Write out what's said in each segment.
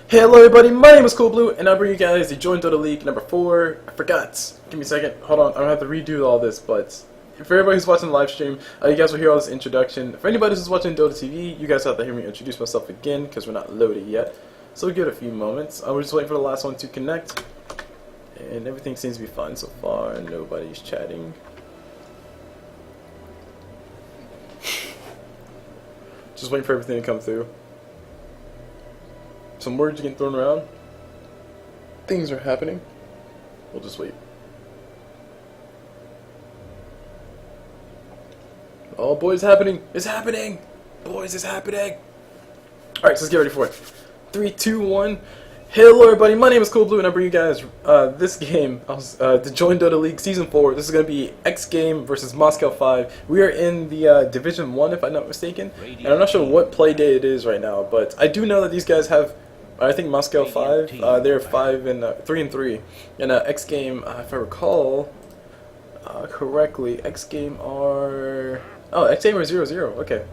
Hey, hello everybody, my name is Blue, and I bring you guys the Join Dota League number 4. I forgot. Give me a second. Hold on, I'm gonna have to redo all this, but for everybody who's watching the live stream, you guys will hear all this introduction. For anybody who's watching Dota TV, you guys have to hear me introduce myself again, because we're not loaded yet. So we'll give it a few moments. We're just waiting for the last one to connect. And everything seems to be fine so far, and nobody's chatting. Just waiting for everything to come through. Some words getting thrown around. Things are happening. We'll just wait. Oh, boys, happening! It's happening! Boys, it's happening! Alright, so let's get ready for it. 3, 2, 1. Hello, everybody. My name is Blue, and I bring you guys this game, the Join Dota League Season 4. This is going to be xGame versus Moscow 5. We are in the Division 1, if I'm not mistaken. And I'm not sure what play day it is right now, but I do know that these guys have, I think, Moscow 5. They're 3 and 3. And xGame, if I recall correctly, xGame are... Oh, xGame are 0-0. Okay.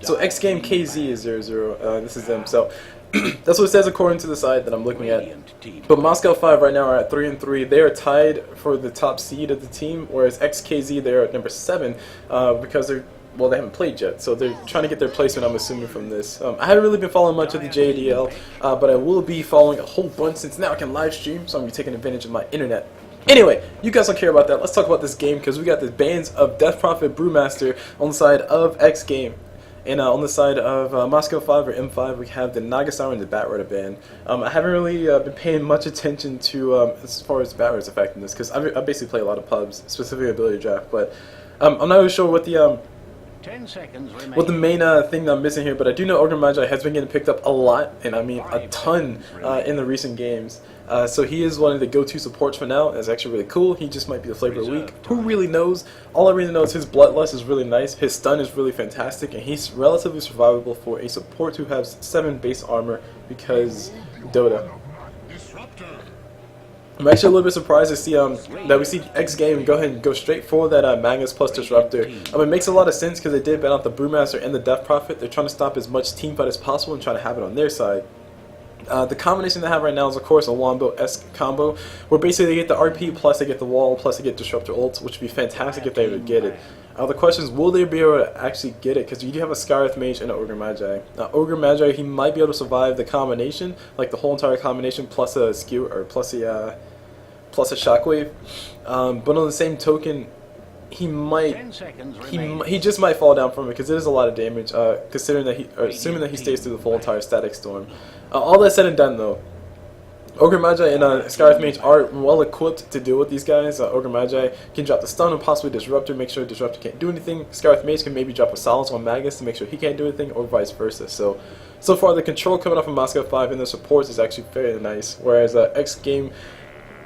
So xGame KZ is 0-0. This is them. So that's what it says according to the site that I'm looking at. But Moscow 5 right now are at 3 and 3. They are tied for the top seed of the team, whereas XKZ they're at number 7 because they haven't played yet, so they're trying to get their placement, I'm assuming, from this. I haven't really been following much of the JDL, but I will be following a whole bunch since now I can live stream, so I'm going to be taking advantage of my internet. Anyway, you guys don't care about that. Let's talk about this game, because we got the bands of Death Prophet Brewmaster on the side of xGame. And on the side of Moscow 5 or M5, we have the Nagasar and the Batrider band. I haven't really been paying much attention to as far as Batrider's effectiveness, because I basically play a lot of pubs, specifically Ability Draft, but I'm not really sure what the 10 seconds what the main thing that I'm missing here, but I do know Ogre Magi has been getting picked up a lot, and I mean a ton in the recent games. So he is one of the go-to supports for now. It's actually really cool. He just might be the flavor of the week. Who really knows? All I really know is his Bloodlust is really nice, his stun is really fantastic, and he's relatively survivable for a support who has 7 base armor because Dota. I'm actually a little bit surprised to see that we see xGame go ahead and go straight for that Magnus plus Disruptor. It makes a lot of sense because they did ban out the Brewmaster and the Death Prophet. They're trying to stop as much teamfight as possible and trying to have it on their side. The combination they have right now is, of course, a Wombo-esque combo, where basically they get the RP, plus they get the wall, plus they get Disruptor ults, which would be fantastic if they were to get it. The question is, will they be able to actually get it? Because you do have a Skywrath Mage and an Ogre Magi. Now, Ogre Magi, he might be able to survive the combination, like the whole entire combination, plus a skew, or plus a Shockwave. But on the same token, he just might fall down from it, because it is a lot of damage, considering that assuming that he stays through the full entire Static Storm. All that said and done, though, Ogre Magi and Skywrath Mage are well equipped to deal with these guys. Ogre Magi can drop the stun and possibly Disruptor, make sure Disruptor can't do anything. Skywrath Mage can maybe drop a Silence on Magus to make sure he can't do anything, or vice versa. So far, the control coming off of Moscow 5 and the supports is actually very nice, whereas xGame,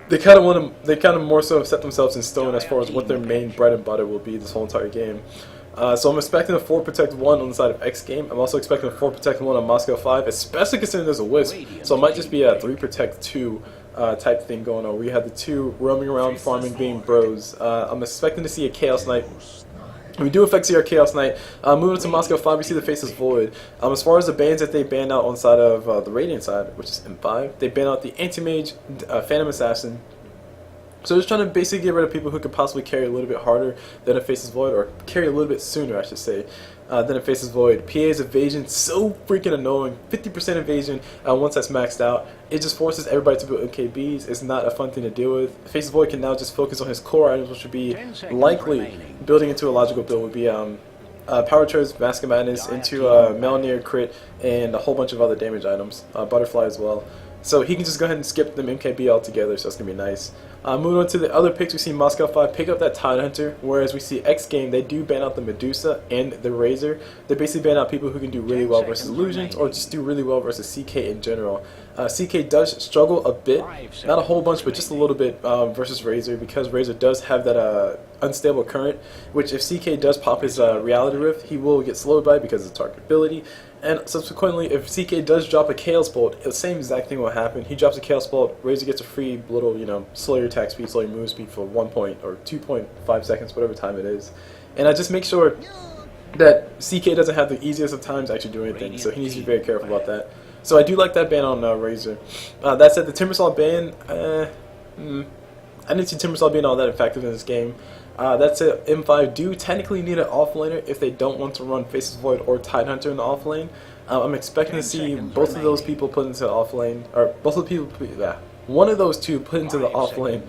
they kind of more so set themselves in stone as far as what their main bread and butter will be this whole entire game. So I'm expecting a 4 Protect 1 on the side of xGame. I'm also expecting a 4 Protect 1 on Moscow 5, especially considering there's a Wisp. So it might just be a 3 Protect 2 type thing going on. We have the two roaming around farming being bros. I'm expecting to see a Chaos Knight. We do affect our Chaos Knight. Moving to Moscow 5, we see the Faceless Void. As far as the bans that they banned out on the side of the Radiant side, which is M5, they banned out the Anti-Mage, Phantom Assassin. So just trying to basically get rid of people who could possibly carry a little bit harder than a Faceless Void, or carry a little bit sooner, I should say, than a Faceless Void. PA's evasion, so freaking annoying. 50% evasion once that's maxed out. It just forces everybody to build MKBs. It's not a fun thing to deal with. Faceless Void can now just focus on his core items, which would be likely building into a logical build would be Power Charge, Mask of Madness, into Melnir crit, and a whole bunch of other damage items. Butterfly as well. So he can just go ahead and skip them MKB altogether, so that's going to be nice. Moving on to the other picks, we see Moscow 5 pick up that Tidehunter, whereas we see xGame, they do ban out the Medusa and the Razor. They basically ban out people who can do really well versus Illusions, or just do really well versus CK in general. CK does struggle a bit, not a whole bunch, but just a little bit versus Razor, because Razor does have that unstable current, which if CK does pop his Reality Rift, he will get slowed by because of target ability. And subsequently, if CK does drop a Chaos Bolt, the same exact thing will happen. He drops a Chaos Bolt, Razor gets a free little, slow your attack speed, slow your move speed for 1 point or 2.5 seconds, whatever time it is. And I just make sure that CK doesn't have the easiest of times actually doing anything, so he needs to be very careful about that. So I do like that ban on Razor. That said, the Timbersaw ban, I didn't see Timbersaw being all that effective in this game. That said, M5 do technically need an offlaner if they don't want to run Faceless Void or Tidehunter in the offlane. I'm expecting to see both of those people put into the offlane, or both of the people, one of those two put into the offlane.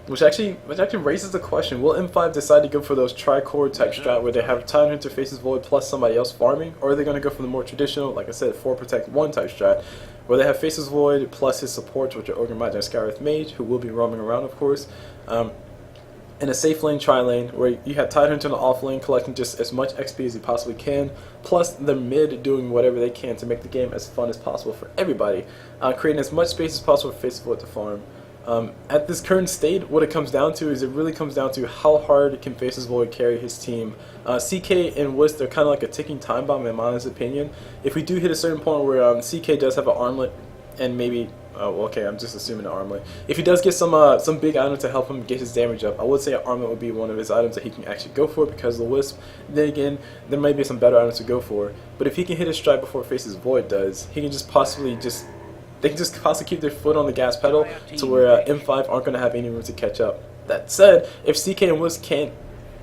Which actually raises the question, will M5 decide to go for those tri-core type strat where they have Tidehunter, Faceless Void plus somebody else farming, or are they going to go for the more traditional, like I said, 4 protect 1 type strat, where they have Faceless Void plus his supports, which are Ogre Mage and Skywrath Mage, who will be roaming around of course, in a safe lane, tri-lane, where you have Tidehunter in the off lane collecting just as much XP as he possibly can, plus the mid doing whatever they can to make the game as fun as possible for everybody, creating as much space as possible for Faceless Void to farm. At this current state, what it comes down to is it really comes down to how hard can Faceless Void carry his team. CK and Wisp, they're kind of like a ticking time bomb in my honest opinion. If we do hit a certain point where CK does have an armlet, and maybe, okay, I'm just assuming an armlet. If he does get some big item to help him get his damage up, I would say an armlet would be one of his items that he can actually go for because of the Wisp. Then again, there might be some better items to go for. But if he can hit his strike before Faceless Void does, he can just possibly they can just possibly keep their foot on the gas pedal to where M5 aren't going to have any room to catch up. That said, if CK and Wisp can't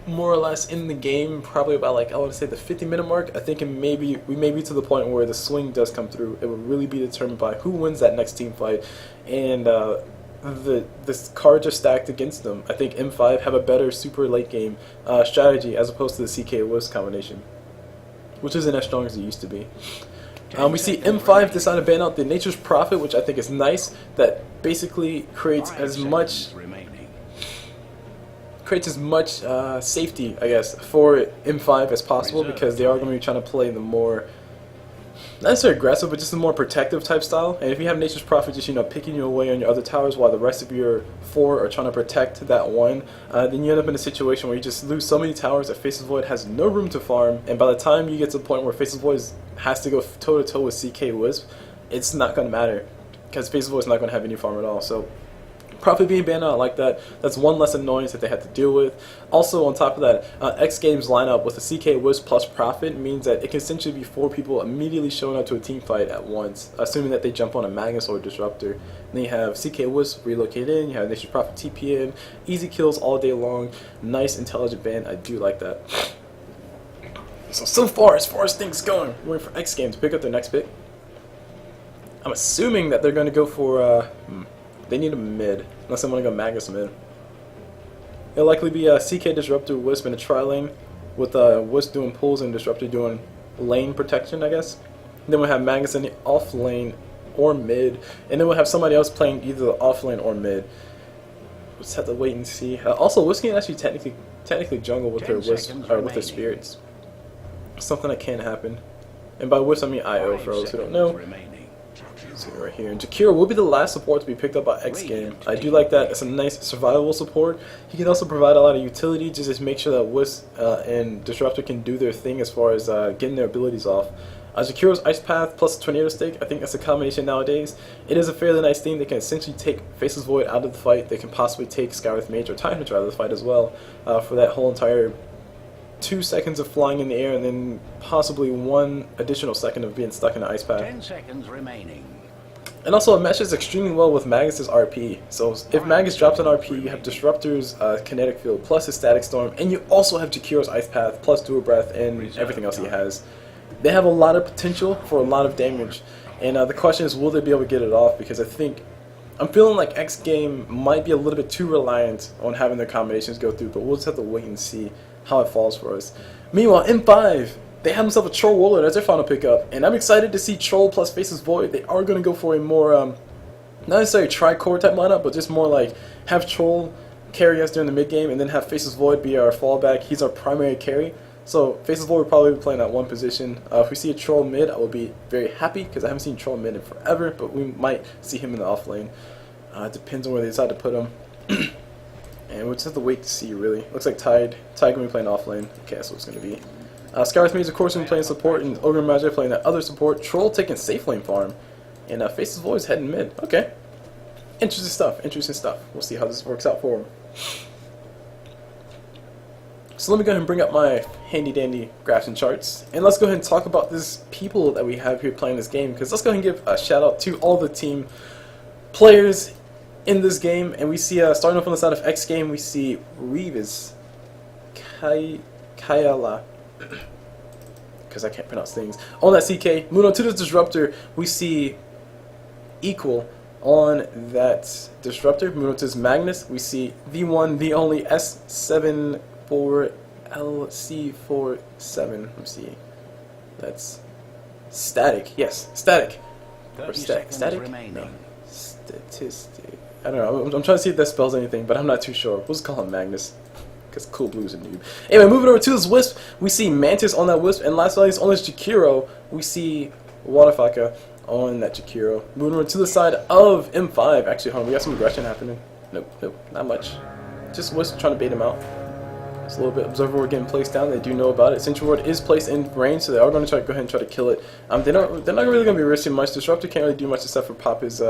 more or less in the game, probably about like I want to say the 50-minute mark, I think we may be to the point where the swing does come through. It will really be determined by who wins that next team fight, and the cards are stacked against them. I think M5 have a better super late game strategy as opposed to the CK Wisp combination, which isn't as strong as it used to be. We see M5 decide to ban out the Nature's Prophet, which I think is nice. That basically creates as much safety, I guess, for M5 as possible, because they are going to be trying to play the more, not necessarily aggressive, but just a more protective type style. And if you have Nature's Prophet just, picking you away on your other towers while the rest of your 4 are trying to protect that one, then you end up in a situation where you just lose so many towers that Faceless Void has no room to farm, and by the time you get to the point where Faceless Void has to go toe-to-toe with CK Wisp, it's not going to matter, because Faceless Void is not going to have any farm at all. So Prophet being banned out like that, that's one less annoyance that they have to deal with. Also, on top of that, xGame's lineup with the CK Wisp plus Prophet means that it can essentially be 4 people immediately showing up to a team fight at once, assuming that they jump on a Magnus or a Disruptor. And then you have CK Wisp relocate in, you have Nature's Prophet TP in, easy kills all day long, nice intelligent ban, I do like that. So far as things going, we're waiting for xGame to pick up their next pick. I'm assuming that they're going to go for, they need a mid, unless they want to go Magnus mid. It'll likely be a CK Disruptor Wisp in a tri-lane, with Wisp doing pulls and Disruptor doing lane protection, I guess. And then we'll have Magnus in the off lane or mid, and then we'll have somebody else playing either the off lane or mid. We'll just have to wait and see. Also, Wisp can actually technically jungle with their Wisp, or with their spirits. Something that can happen. And by Wisp I mean IO for those who don't know. So right here, and Jakiro will be the last support to be picked up by xGame. I do like that. It's a nice survivable support. He can also provide a lot of utility to just make sure that Wisp and Disruptor can do their thing as far as getting their abilities off. Jakiro's Ice Path plus Tornado Stick, I think that's a combination nowadays. It is a fairly nice thing. They can essentially take Faceless Void out of the fight. They can possibly take Skywrath Mage or Tidehunter out of the fight as well for that whole entire 2 seconds of flying in the air, and then possibly 1 additional second of being stuck in the ice path. 10 seconds remaining. And also it meshes extremely well with Magnus' RP. So if Magnus drops an RP, you have Disruptor's Kinetic Field plus his Static Storm, and you also have Jakiro's Ice Path plus Dual Breath and everything else he has. They have a lot of potential for a lot of damage, and the question is, will they be able to get it off? Because I'm feeling like xGame might be a little bit too reliant on having their combinations go through, but we'll just have to wait and see how it falls for us. Meanwhile, M5, they have themselves a Troll Warlord as their final pickup, and I'm excited to see Troll plus Faceless Void. They are going to go for a more, not necessarily tri-core type lineup, but just more like have Troll carry us during the mid game, and then have Faceless Void be our fallback. He's our primary carry. So Faceless Void will probably be playing that one position. If we see a Troll mid, I will be very happy, because I haven't seen Troll mid in forever, but we might see him in the off lane. It depends on where they decide to put him. And we'll just have to wait to see, really. Looks like Tide going to be playing off lane. Okay, that's what it's going to be. Skywrath Mage, of course, going to be playing support, and Ogre Mage playing that other support. Troll taking safe lane farm. And Faceless Void is heading mid. Okay. Interesting stuff. We'll see how this works out for him. So let me go ahead and bring up my handy dandy graphs and charts, and let's go ahead and talk about this people that we have here playing this game, because let's go ahead and give a shout out to all the team players in this game. And we see, starting off on the side of xGame, we see Reeves, Kayala, because I can't pronounce things, on that CK. Moving on to this Disruptor, we see Equal on that Disruptor. Moving on to this Magnus, we see the one, the only S74LC47. Let me see. That's Static. Yes, Static. Or Static? No. Statistic. I don't know. I'm trying to see if that spells anything, but I'm not too sure. We'll just call him Magnus, because Cool Blue's a noob. Anyway, moving over to this Wisp, we see Mantis on that Wisp, and last but not least, on this Jakiro, we see Waterfaka on that Jakiro. Moving over to the side of M5, actually, hold on, we got some aggression happening. Nope, not much. Just Wisp trying to bait him out. It's a little bit. Observer Ward getting placed down, they do know about it. Sentry Ward is placed in range, so they are going to go ahead and try to kill it. They're not really going to be risking much. Disruptor can't really do much except for pop his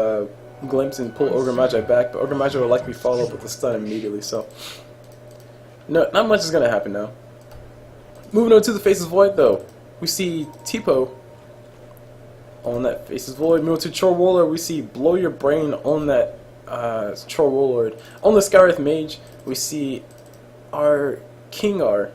glimpse and pull Ogre Magi back, but Ogre Magi will likely follow up with a stun immediately, so no, not much is going to happen now. Moving on to the Faceless Void, though, we see Tipo on that Faceless Void. Moving to Chor Warlord, we see Blow Your Brain on that Chor Warlord. On the Skywrath Mage, we see our Kinger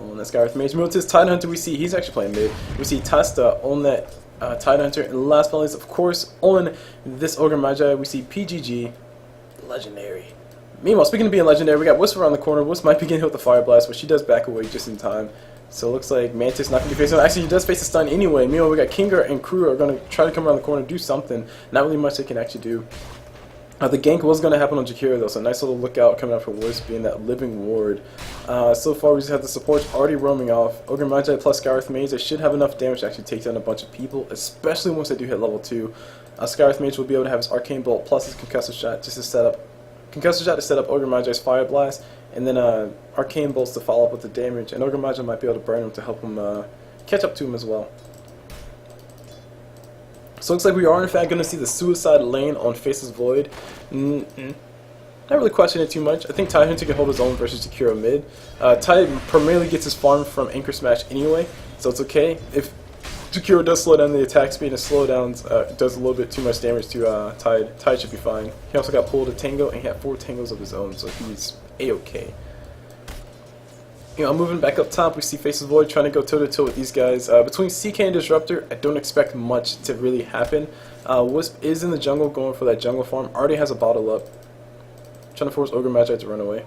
on that Skywrath Mage. Moving to this Tidehunter, we see he's actually playing mid. We see Tasta on that Tidehunter, and last but not least, of course, on this Ogre Magi, we see PGG, Legendary. Meanwhile, speaking of being legendary, we got Wisp around the corner. Wisp might be getting hit with the Fire Blast, but she does back away just in time. So it looks like Mantis not going to be facing. Actually, he does face a stun anyway. Meanwhile, we got Kinger and Crew are going to try to come around the corner and do something. Not really much they can actually do. The gank was going to happen on Jakiro, though, so nice little lookout coming up for Wisp being that living ward. So far, we just have the supports already roaming off. Ogre Magi plus Skywrath Mage, they should have enough damage to actually take down a bunch of people, especially once they do hit level 2. Skywrath Mage will be able to have his Arcane Bolt plus his Concussor Shot just to set up Ogre Magi's Fire Blast, and then Arcane Bolts to follow up with the damage, and Ogre Magi might be able to burn him to help him catch up to him as well. So it looks like we are in fact going to see the Suicide Lane on Faceless Void. Not really questioning it too much. I think Tidehunter can hold his own versus Jakiro mid. Tide primarily gets his farm from Anchor Smash anyway, so it's okay. If Jakiro does slow down the attack speed and slowdowns does a little bit too much damage to Tide, Tide should be fine. He also got pulled a Tango, and he had 4 Tangos of his own, so he's A-okay. Moving back up top, we see Faceless Void trying to go toe-to-toe with these guys. Between CK and Disruptor, I don't expect much to really happen. Wisp is in the jungle going for that jungle farm. Already has a bottle up. Trying to force Ogre Magi to run away.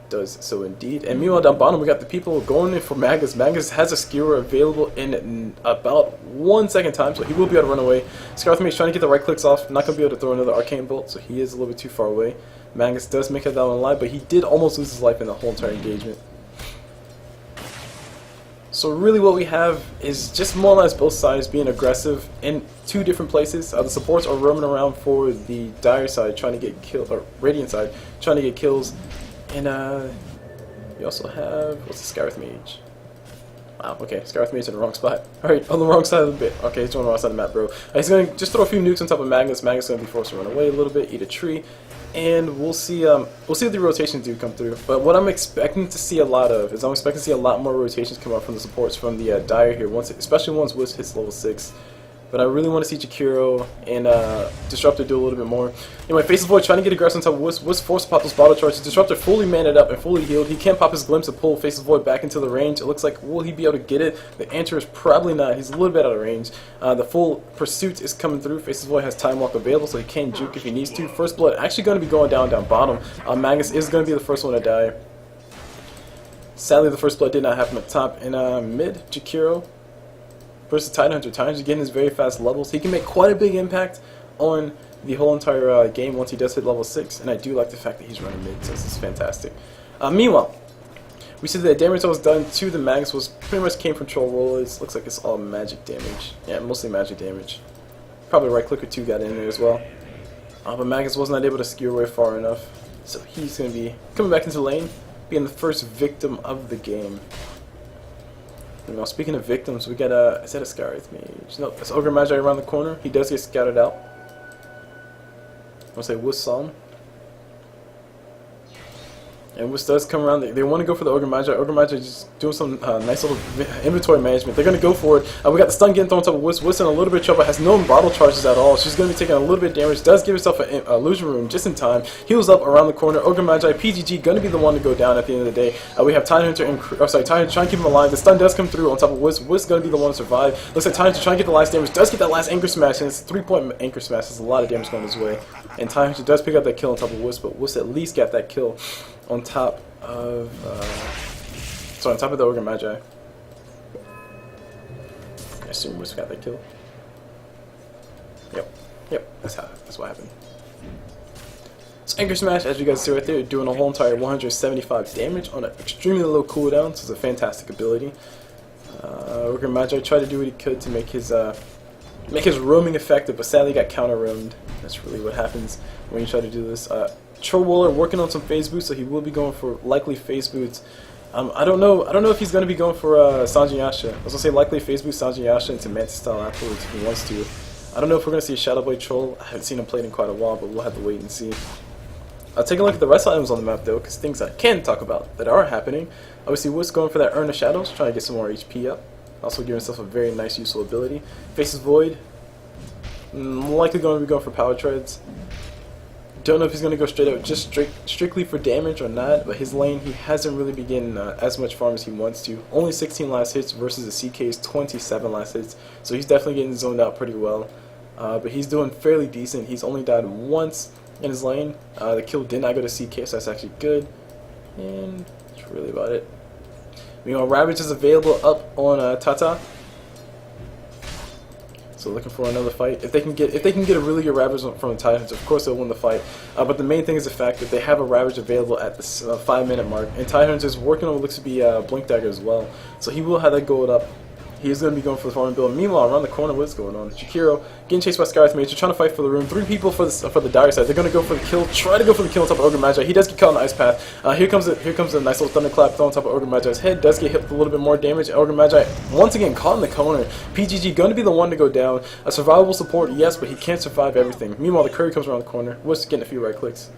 Does so indeed. And meanwhile, down bottom, we got the people going in for Magus. Magus has a skewer available in about 1 second time, so he will be able to run away. Skywrath Mage trying to get the right clicks off. Not going to be able to throw another Arcane Bolt, so he is a little bit too far away. Magus does make it down the line, but he did almost lose his life in the whole entire engagement. So really what we have is just more or less both sides being aggressive in 2 different places. The supports are roaming around for the Dire side trying to get kills, or Radiant side trying to get kills. And you also have, what's the Skywrath Mage? Wow, okay, Skywrath Mage in the wrong spot. Alright, on the wrong side of the bit. Okay, he's on the wrong side of the map, bro. He's going to just throw a few nukes on top of Magnus. Magnus is going to be forced to run away a little bit, eat a tree. And we'll see if the rotations do come through. But what I'm expecting to see a lot of is I'm expecting to see a lot more rotations come out from the supports from the Dire here, especially once Wisp hits level 6. But I really want to see Jakiro and Disruptor do a little bit more. Anyway, Faceless Void trying to get aggressive on top of Wisp forced to pop those bottle charges. Disruptor fully manned up and fully healed. He can't pop his glimpse to pull Faceless Void back into the range. It looks like, will he be able to get it? The answer is probably not. He's a little bit out of range. The full pursuit is coming through. Faceless Void has Time Walk available, so he can juke if he needs to. First Blood actually going to be going down bottom. Magus is going to be the first one to die. Sadly, the First Blood did not happen up top. In mid, Jakiro versus Tidehunter. Tidehunter getting his very fast levels. He can make quite a big impact on the whole entire game once he does hit level 6, and I do like the fact that he's running mid, so this is fantastic. Meanwhile, we see that the damage that was done to the Magus was pretty much came from Troll Rollers. Looks like it's all magic damage. Yeah, mostly magic damage. Probably right click or 2 got in there as well. But Magus was not able to skewer away far enough, so he's going to be coming back into the lane, being the first victim of the game. Now, speaking of victims, we got is that a Skywrath Mage? No, it's Ogre Magi around the corner. He does get scouted out. I want to say Wisp saw him. And Wiz does come around. They want to go for the Ogre Magi. Ogre Magi just doing some nice little inventory management. They're going to go for it. We got the stun getting thrown on top of Wiz. Wiz in a little bit of trouble. Has no bottle charges at all. She's going to be taking a little bit of damage. Does give herself an illusion room just in time. Heals up around the corner. Ogre Magi, PGG, going to be the one to go down at the end of the day. We have Tidehunter and Tidehunter trying to keep him alive. The stun does come through on top of Wiz. Wiz going to be the one to survive. Looks like Tidehunter trying to get the last damage. Does get that last anchor smash, and it's a 3-point anchor smash. There's a lot of damage going his way. And Tidehunter does pick up that kill on top of Wiz, but Wiz at least got that kill on top of on top of the Ogre Magi. I assume Wiz got that kill. Yep, that's what happened. So Anchor Smash, as you guys see right there, doing a whole entire 175 damage on an extremely low cooldown, so it's a fantastic ability. Ogre Magi tried to do what he could to make his roaming effective, but sadly got counter roamed. That's really what happens when you try to do this. Trollwaller working on some phase boots, so he will be going for likely phase boots. I don't know if he's going to be going for Sanjayasha. I was going to say likely phase boost Sanjayasha into Mantis style afterwards if he wants to. I don't know if we're going to see a Shadow Blade Troll. I haven't seen him played in quite a while, but we'll have to wait and see. I'll take a look at the rest of the items on the map though, because things I can talk about that are happening. Obviously, Wiz going for that Urn of Shadows, trying to get some more HP up. Also giving himself a very nice useful ability. Faces Void, likely going to be going for Power Treads. Don't know if he's going to go straight out just strictly for damage or not, but his lane, he hasn't really been getting as much farm as he wants to. Only 16 last hits versus the CK's 27 last hits, so he's definitely getting zoned out pretty well. But he's doing fairly decent. He's only died once in his lane. The kill did not go to CK, so that's actually good. And that's really about it. Meanwhile, Ravage is available up on Tata. So looking for another fight. If they can get a really good Ravage from the Titans, of course they'll win the fight. But the main thing is the fact that they have a Ravage available at the 5-minute mark, and Titans is working on what looks to be Blink Dagger as well. So he will have that gold up. He is going to be going for the farming build. Meanwhile, around the corner, what's going on? Jakiro getting chased by Skyrath Mage. They're trying to fight for the room. 3 people for the dire side. They're going to go for the kill. Try to go for the kill on top of Ogre Magi. He does get caught on the ice path. Here comes a nice little thunderclap thrown on top of Ogre Magi's head. Does get hit with a little bit more damage. Ogre Magi once again caught in the corner. PGG going to be the one to go down. A survivable support, yes, but he can't survive everything. Meanwhile, the Curry comes around the corner. What's getting a few right clicks?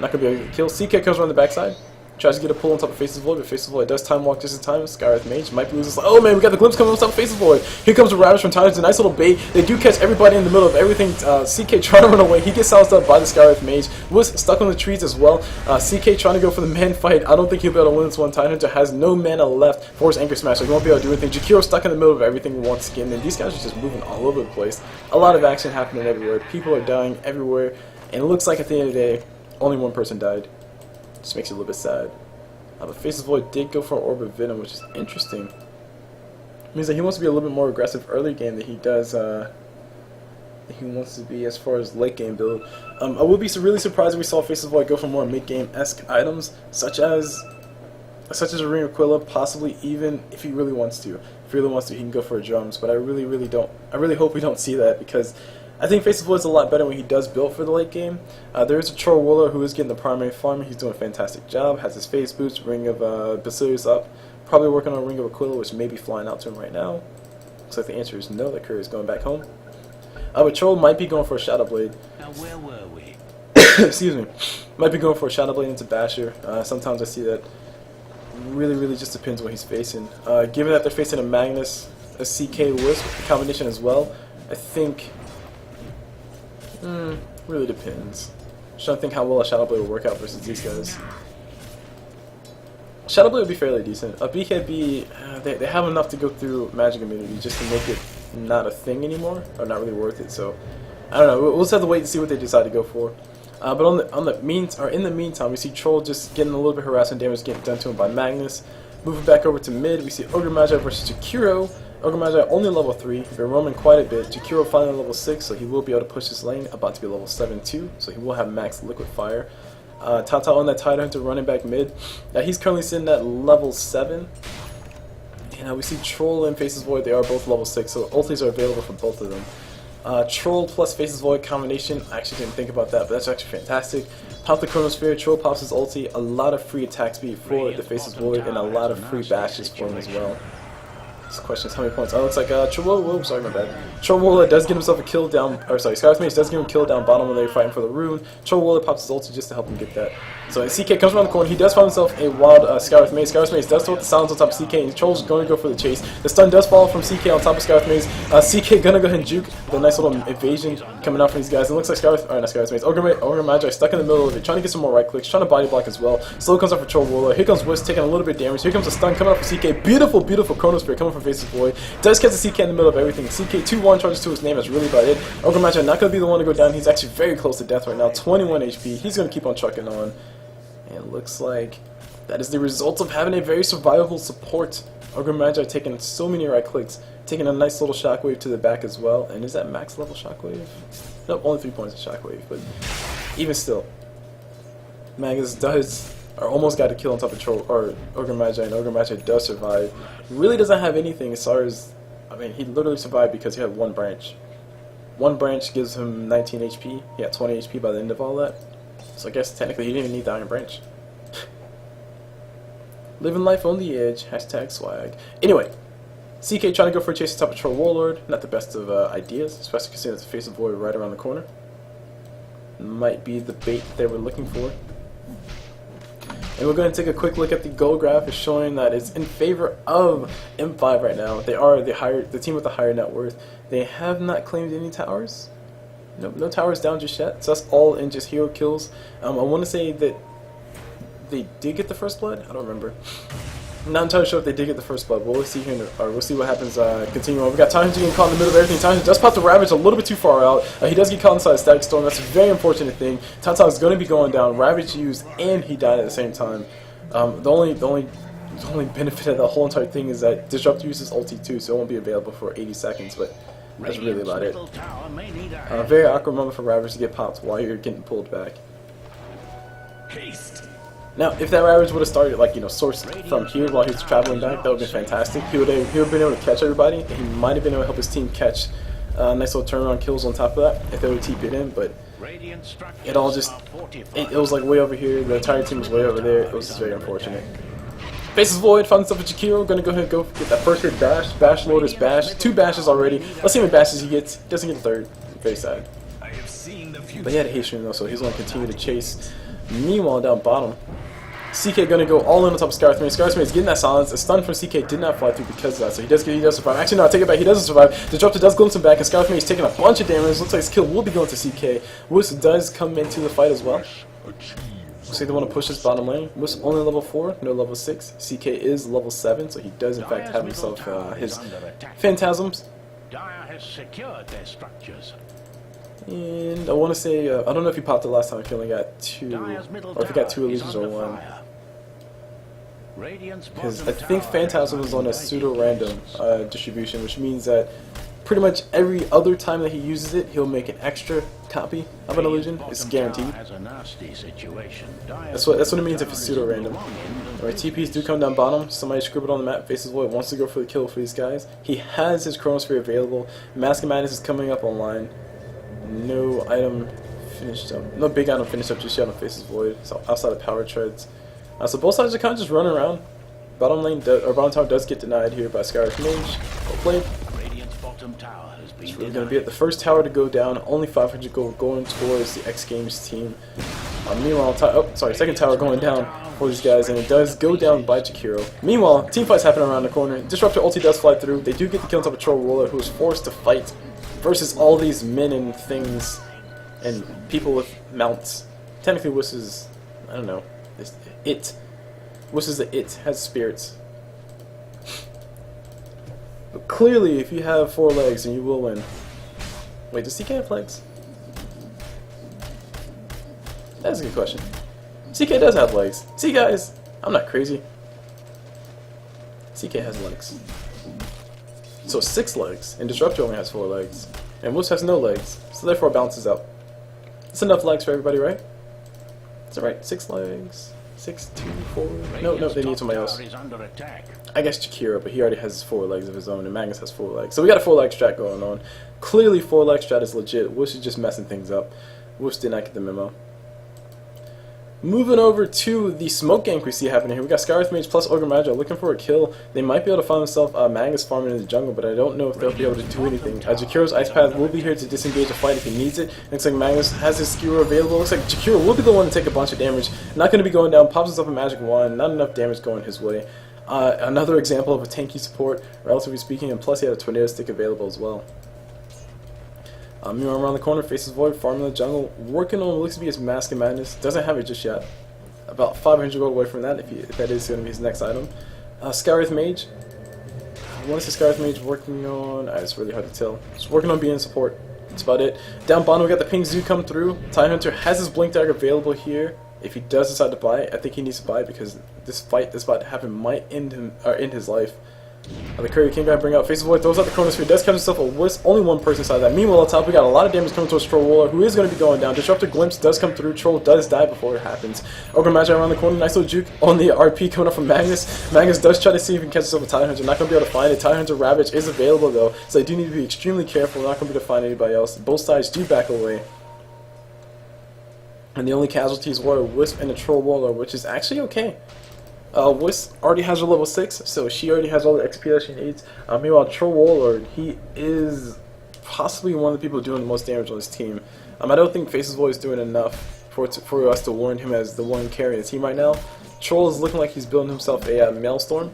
Not going to be able to kill. CK comes around the backside. Tries to get a pull on top of Faces Void, but Faces Void does time walk just in time. Skyrath Mage might be losing. Oh man, we got the glimpse coming on top of Faces Void. Here comes the Ravage from Titans, a nice little bait. They do catch everybody in the middle of everything. CK trying to run away. He gets silenced up by the Skyrath Mage. Was stuck on the trees as well. CK trying to go for the man fight. I don't think he'll be able to win this one. Tidehunter has no mana left for his Anchor Smash, so he won't be able to do anything. Jakiro stuck in the middle of everything once again, and these guys are just moving all over the place. A lot of action happening everywhere. People are dying everywhere, and it looks like at the end of the day, only one person died. Just makes it a little bit sad. But Faces Void did go for an Orb of Venom, which is interesting. It means that he wants to be a little bit more aggressive early game than he does. He wants to be as far as late game build. I would be really surprised if we saw Faces Void go for more mid game-esque items, such as a Ring of Aquila, possibly even if he really wants to. If he really wants to, he can go for drums. But I really don't. I really hope we don't see that, because I think Faces Void is a lot better when he does build for the late game. There is a Trollwaller who is getting the primary farm. He's doing a fantastic job. Has his phase boots, Ring of Basilius up. Probably working on Ring of Aquila, which may be flying out to him right now. Looks like the answer is no. That Curry is going back home. But Troll might be going for a Shadow Blade. Now where were we? Excuse me. Might be going for a Shadow Blade into Basher. Sometimes I see that. Really just depends what he's facing. Given that they're facing a Magnus, a CK Wisp combination as well, I think. Really depends. Just trying to think how well a Shadow Blade will work out versus these guys. Shadow Blade would be fairly decent. A BKB, they have enough to go through Magic Immunity just to make it not a thing anymore, or not really worth it. So I don't know. We'll just have to wait and see what they decide to go for. But in the meantime, we see Troll just getting a little bit harassment damage getting done to him by Magnus. Moving back over to mid, we see Ogre Magi versus Jakiro. Ogre Magi only level 3, been roaming quite a bit. Jakiro finally level 6, so he will be able to push his lane, about to be level 7 too, so he will have max liquid fire. Tata on that Tidehunter running back mid. He's currently sitting at level 7. And we see Troll and Faces Void, they are both level 6, so ultis are available for both of them. Troll plus Faces Void combination, I actually didn't think about that, but that's actually fantastic. Pop the Chronosphere, Troll pops his ulti, a lot of free attack speed for the Faces Void, and a lot of free bashes for him as well. This question is how many points? Oh, it's like sorry, my bad. Trollwaller does get himself a kill down, or sorry, Skyrath Mage does give him a kill down bottom when they're fighting for the rune. Trollwaller pops his ulti just to help him get that. So CK comes around the corner. He does find himself a wild Skywrath Maze. Skywrath Maze does throw the silence on top of CK, and Troll's going to go for the chase. The stun does fall from CK on top of Skywrath Maze. CK going to go ahead and juke the nice little evasion coming out from these guys. It looks like Skywrath, or not Skywrath Maze, Ogre Magi stuck in the middle of it, trying to get some more right clicks, trying to body block as well. Slow comes up for Troll Warlord. Here comes Wisp taking a little bit of damage. Here comes a stun coming out from CK. Beautiful, beautiful Chronosphere coming from Faceless Void. Does catch the CK in the middle of everything. CK 2-1 charges to his name. That's really about it. Ogre Magi not going to be the one to go down. He's actually very close to death right now. 21 HP. He's going to keep on trucking on. And it looks like that is the result of having a very survivable support. Ogre Magi taking so many right clicks, taking a nice little shockwave to the back as well. And is that max level shockwave? Nope, only 3 points of shockwave, but even still, Magus does, or almost got a kill on top of Troll, or Ogre Magi, and Ogre Magi does survive. Really doesn't have anything as far as, I mean, he literally survived because he had one branch. One branch gives him 19 HP. He had 20 HP by the end of all that. So I guess technically he didn't even need the Iron Branch. Living life on the edge. Hashtag swag. Anyway, CK trying to go for a chase on top of Troll Warlord. Not the best of ideas, especially considering the Face of Void right around the corner. Might be the bait they were looking for. And we're going to take a quick look at the goal graph. It's showing that it's in favor of M5 right now. They are the team with the higher net worth. They have not claimed any towers. Nope, no towers down just yet. So that's all in just hero kills. I want to say that they did get the first blood. I don't remember. I'm not entirely sure if they did get the first blood. But we'll see here. We'll see what happens. Continuing on, we got Tyrant getting caught in the middle of everything. Tyrant does pop the Ravage a little bit too far out. He does get caught inside a Static Storm. That's a very unfortunate thing. Tata is going to be going down. Ravage used, and he died at the same time. The only benefit of the whole entire thing is that Disruptor uses ulti too, so it won't be available for 80 seconds. But that's really about it. Very awkward moment for Ravage to get popped while you're getting pulled back. Now, if that Ravage would have started, like, you know, sourced from here while he was traveling back, that would have been fantastic. He would have been able to catch everybody, and he might have been able to help his team catch nice little turnaround kills on top of that if they would TP it in, but it all just, it was like way over here, the entire team was way over there. It was just very unfortunate. Faces Void, finds himself a Jakiro, gonna go ahead and go get that first hit bash. Bash Lord is bash. 2 bashes already. Let's see how many bashes he gets. Doesn't get a third. Very sad. But he had a hate stream though, so he's gonna continue to chase. Meanwhile, down bottom, CK gonna go all in on top of Skywrath Maze. Skywrath Maze getting that silence. A stun from CK did not fly through because of that, so he does survive. Actually, no, I take it back. He doesn't survive. Disruptor does glimpse him back, and Skywrath Maze taking a bunch of damage. Looks like his kill will be going to CK. Wisp does come into the fight as well. Looks like they want to push his bottom lane. Wisp only level 4, no level 6. CK is level 7, so he does in fact have himself his Phantasms. And I want to say, I don't know if he popped it last time, if he only got 2, or if he got 2 illusions or 1. Because I think Phantasm was on a pseudo-random distribution, which means that pretty much every other time that he uses it, he'll make an extra copy of an illusion. It's guaranteed. That's what it means if it's pseudo-random. Alright, TPs do come down bottom. Somebody scribbled on the map. Faces Void wants to go for the kill for these guys. He has his Chronosphere available. Mask of Madness is coming up online. No item finished up. No big item finished up just yet on Faces Void. So outside of Power Treads. So both sides are kind of just running around. Bottom lane, or bottom tower does get denied here by Skywrath Mage. Well played. It's really going to be it. The first tower to go down. Only 500 gold going towards the xGames team. Meanwhile, second tower going down for these guys, and it does go down by Jakiro. Meanwhile, team fights happening around the corner. Disruptor ulti does fly through. They do get the kill on top of Troll Warlord, who is forced to fight versus all these men and things and people with mounts. Technically, Wisp is, I don't know, Wisp is the it, has spirits. But clearly, if you have 4 legs, then you will win. Wait, does CK have legs? That's a good question. CK does have legs. See, guys, I'm not crazy. CK has legs. So 6 legs, and Disruptor only has 4 legs. And Wisp has no legs, so therefore it balances out. It's enough legs for everybody, right? Is that right? 6 legs? 6, 2, 4... No, they need somebody else. I guess Jakiro, but he already has 4 legs of his own, and Magnus has 4 legs. So we got a 4-leg strat going on. Clearly 4-leg strat is legit. Wisp is just messing things up. Wisp did not get the memo. Moving over to the smoke gank we see happening here. We got Skywrath Mage plus Ogre Magi looking for a kill. They might be able to find themselves Magus farming in the jungle, but I don't know if they'll be able to do anything. Jakiro's Ice Path will be here to disengage the fight if he needs it. Looks like Magus has his skewer available. Looks like Jakiro will be the one to take a bunch of damage. Not going to be going down. Pops himself a magic wand. Not enough damage going his way. Another example of a tanky support, relatively speaking, and plus he had a Tornado Stick available as well. Meanwhile, around the corner, faces Void, farming the jungle, working on what looks to be his Mask of Madness. Doesn't have it just yet. About 500 gold away from that, if that is going to be his next item. Skywrath Mage. What is the Skywrath Mage working on? It's really hard to tell. Just working on being support. That's about it. Down bottom, we got the Pink Zoo come through. Tidehunter has his Blink Dagger available here. If he does decide to buy it, I think he needs to buy it because this fight that's about to happen might end him or end his life. The Courier King guy bring out Face of Void, throws out the Chronosphere, does catch himself a Wisp, only one person inside that. Meanwhile, on top, we got a lot of damage coming towards Troll Roller, who is going to be going down. Disruptor Glimpse does come through, Troll does die before it happens. Ogre Magi around the corner, nice little juke on the RP coming up from Magnus. Magnus does try to see if he can catch himself a Tidehunter, not going to be able to find it. Tidehunter Ravage is available though, so they do need to be extremely careful, not going to be able to find anybody else. Both sides do back away. And the only casualties were a Wisp and a Troll Roller, which is actually okay. Wisp already has her level 6, so she already has all the XP that she needs. Meanwhile, Troll Warlord, he is possibly one of the people doing the most damage on this team. I don't think Face's Voice is doing enough for us to warrant him as the one carrying the team right now. Troll is looking like he's building himself a Maelstrom.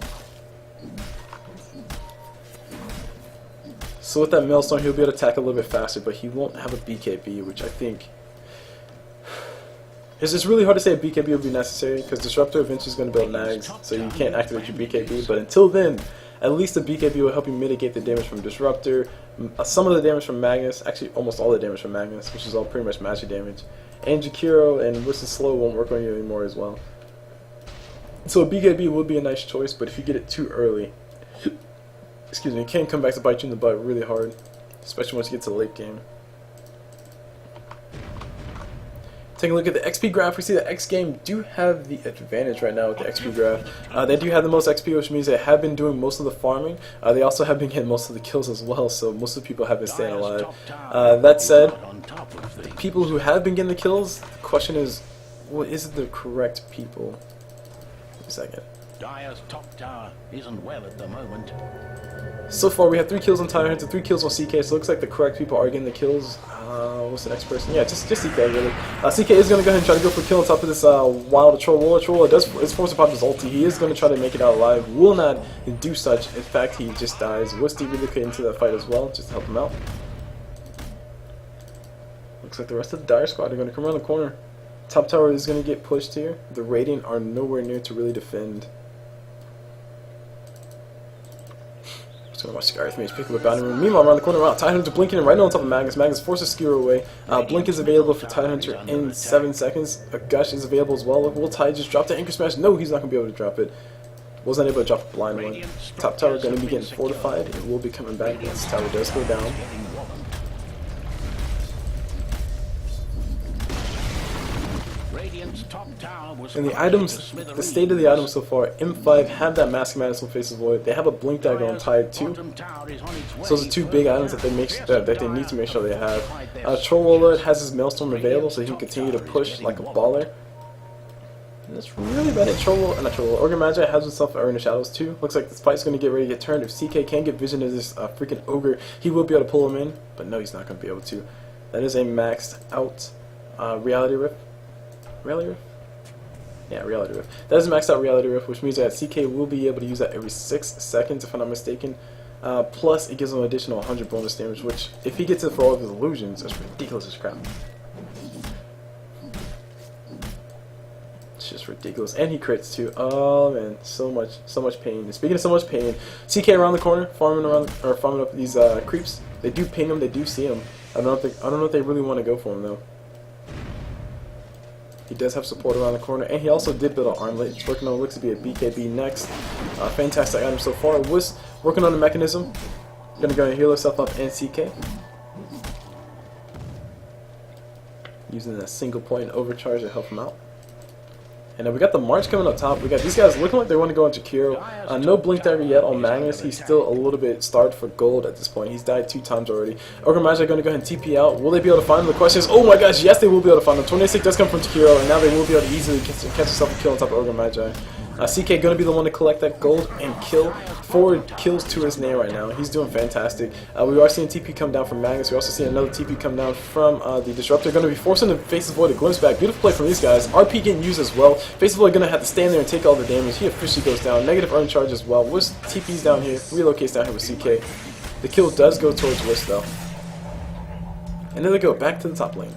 So with that Maelstrom, he'll be able to attack a little bit faster, but he won't have a BKB, which I think... It's just really hard to say a BKB will be necessary because Disruptor eventually is going to build nags, so you can't activate your BKB. But until then, at least the BKB will help you mitigate the damage from Disruptor, some of the damage from Magnus, actually almost all the damage from Magnus, which is all pretty much magic damage. And Jakiro and Wisp Slow won't work on you anymore as well. So a BKB would be a nice choice, but if you get it too early, excuse me, it can come back to bite you in the butt really hard, especially once you get to the late game. Taking a look at the XP graph, we see that xGame do have the advantage right now with the XP graph. They do have the most XP, which means they have been doing most of the farming. They also have been getting most of the kills as well, so most of the people have been staying alive. That said, the people who have been getting the kills, the question is, what is the correct people? Wait a second. Dire's top tower isn't well at the moment. So far, we have 3 kills on Tidehunter, 3 kills on CK, so it looks like the correct people are getting the kills. What's the next person? Yeah, just CK, really. CK is going to go ahead and try to go for a kill on top of this wild Troll Roller. Troll Roller is forced to pop his ulti. He is going to try to make it out alive. Will not do such. In fact, he just dies. Wisty relocated into that fight as well, just to help him out. Looks like the rest of the Dire squad are going to come around the corner. Top tower is going to get pushed here. The Radiant are nowhere near to really defend. Just gonna watch Skywrath Mage pick up a bounty room. Meanwhile, around the corner, Tidehunter blinking and right on top of Magnus. Magnus forces Skewer away. Blink is available for Tidehunter in 7 seconds. A Gush is available as well. Will Tide just drop the Anchor Smash? No, he's not gonna be able to drop it. Wasn't able to drop the blind one. Top tower gonna be getting fortified. It will be coming back. This tower does go down. And the items, the state of the items so far, M5 have that Mask of Madness on Faces Void. They have a Blink Dagger on Tide too. So those are 2 big items that they need to make sure they have. Troll Roller has his Maelstrom available so he can continue to push like a baller. And that's really about it. Ogre Magi has himself an Urn of Shadows too. Looks like this fight's going to get ready to get turned. If CK can get vision of this freaking Ogre, he will be able to pull him in. But no, he's not going to be able to. That is a maxed out Reality Rift. Reality Rift? Yeah, Reality Rift. That is a maxed out Reality Rift, which means that CK will be able to use that every 6 seconds, if I'm not mistaken. Plus, it gives him an additional 100 bonus damage, which, if he gets it for all of his illusions, that's ridiculous as crap. It's just ridiculous. And he crits too. Oh man, so much pain. And speaking of so much pain, CK around the corner, farming up these creeps. They do ping him, they do see him. I don't know if they really want to go for him though. He does have support around the corner, and he also did build an armlet. He's working on what looks to be a BKB next. Fantastic item so far. Wisp working on the mechanism. Gonna go and heal herself up and CK. Using that single point overcharge to help him out. And we got the March coming up top. We got these guys looking like they want to go on Jakiro. No Blink Dagger yet on Magnus. He's still a little bit starved for gold at this point. He's died 2 times already. Ogre Magi going to go ahead and TP out. Will they be able to find him? The question is, oh my gosh, yes they will be able to find him. Tornado Stick does come from Jakiro, and now they will be able to easily catch himself a kill on top of Ogre Magi. CK going to be the one to collect that gold and kill. 4 kills to his name right now. He's doing fantastic. We are seeing TP come down from Magnus. We also see another TP come down from the Disruptor. Going to be forcing the Faceless Void to glimpse back. Beautiful play from these guys. RP getting used as well. Faceless Void going to have to stand there and take all the damage. He officially goes down. Negative earn charge as well. Wisp TP's down here. Relocates down here with CK. The kill does go towards Wisp though. And then they go back to the top lane.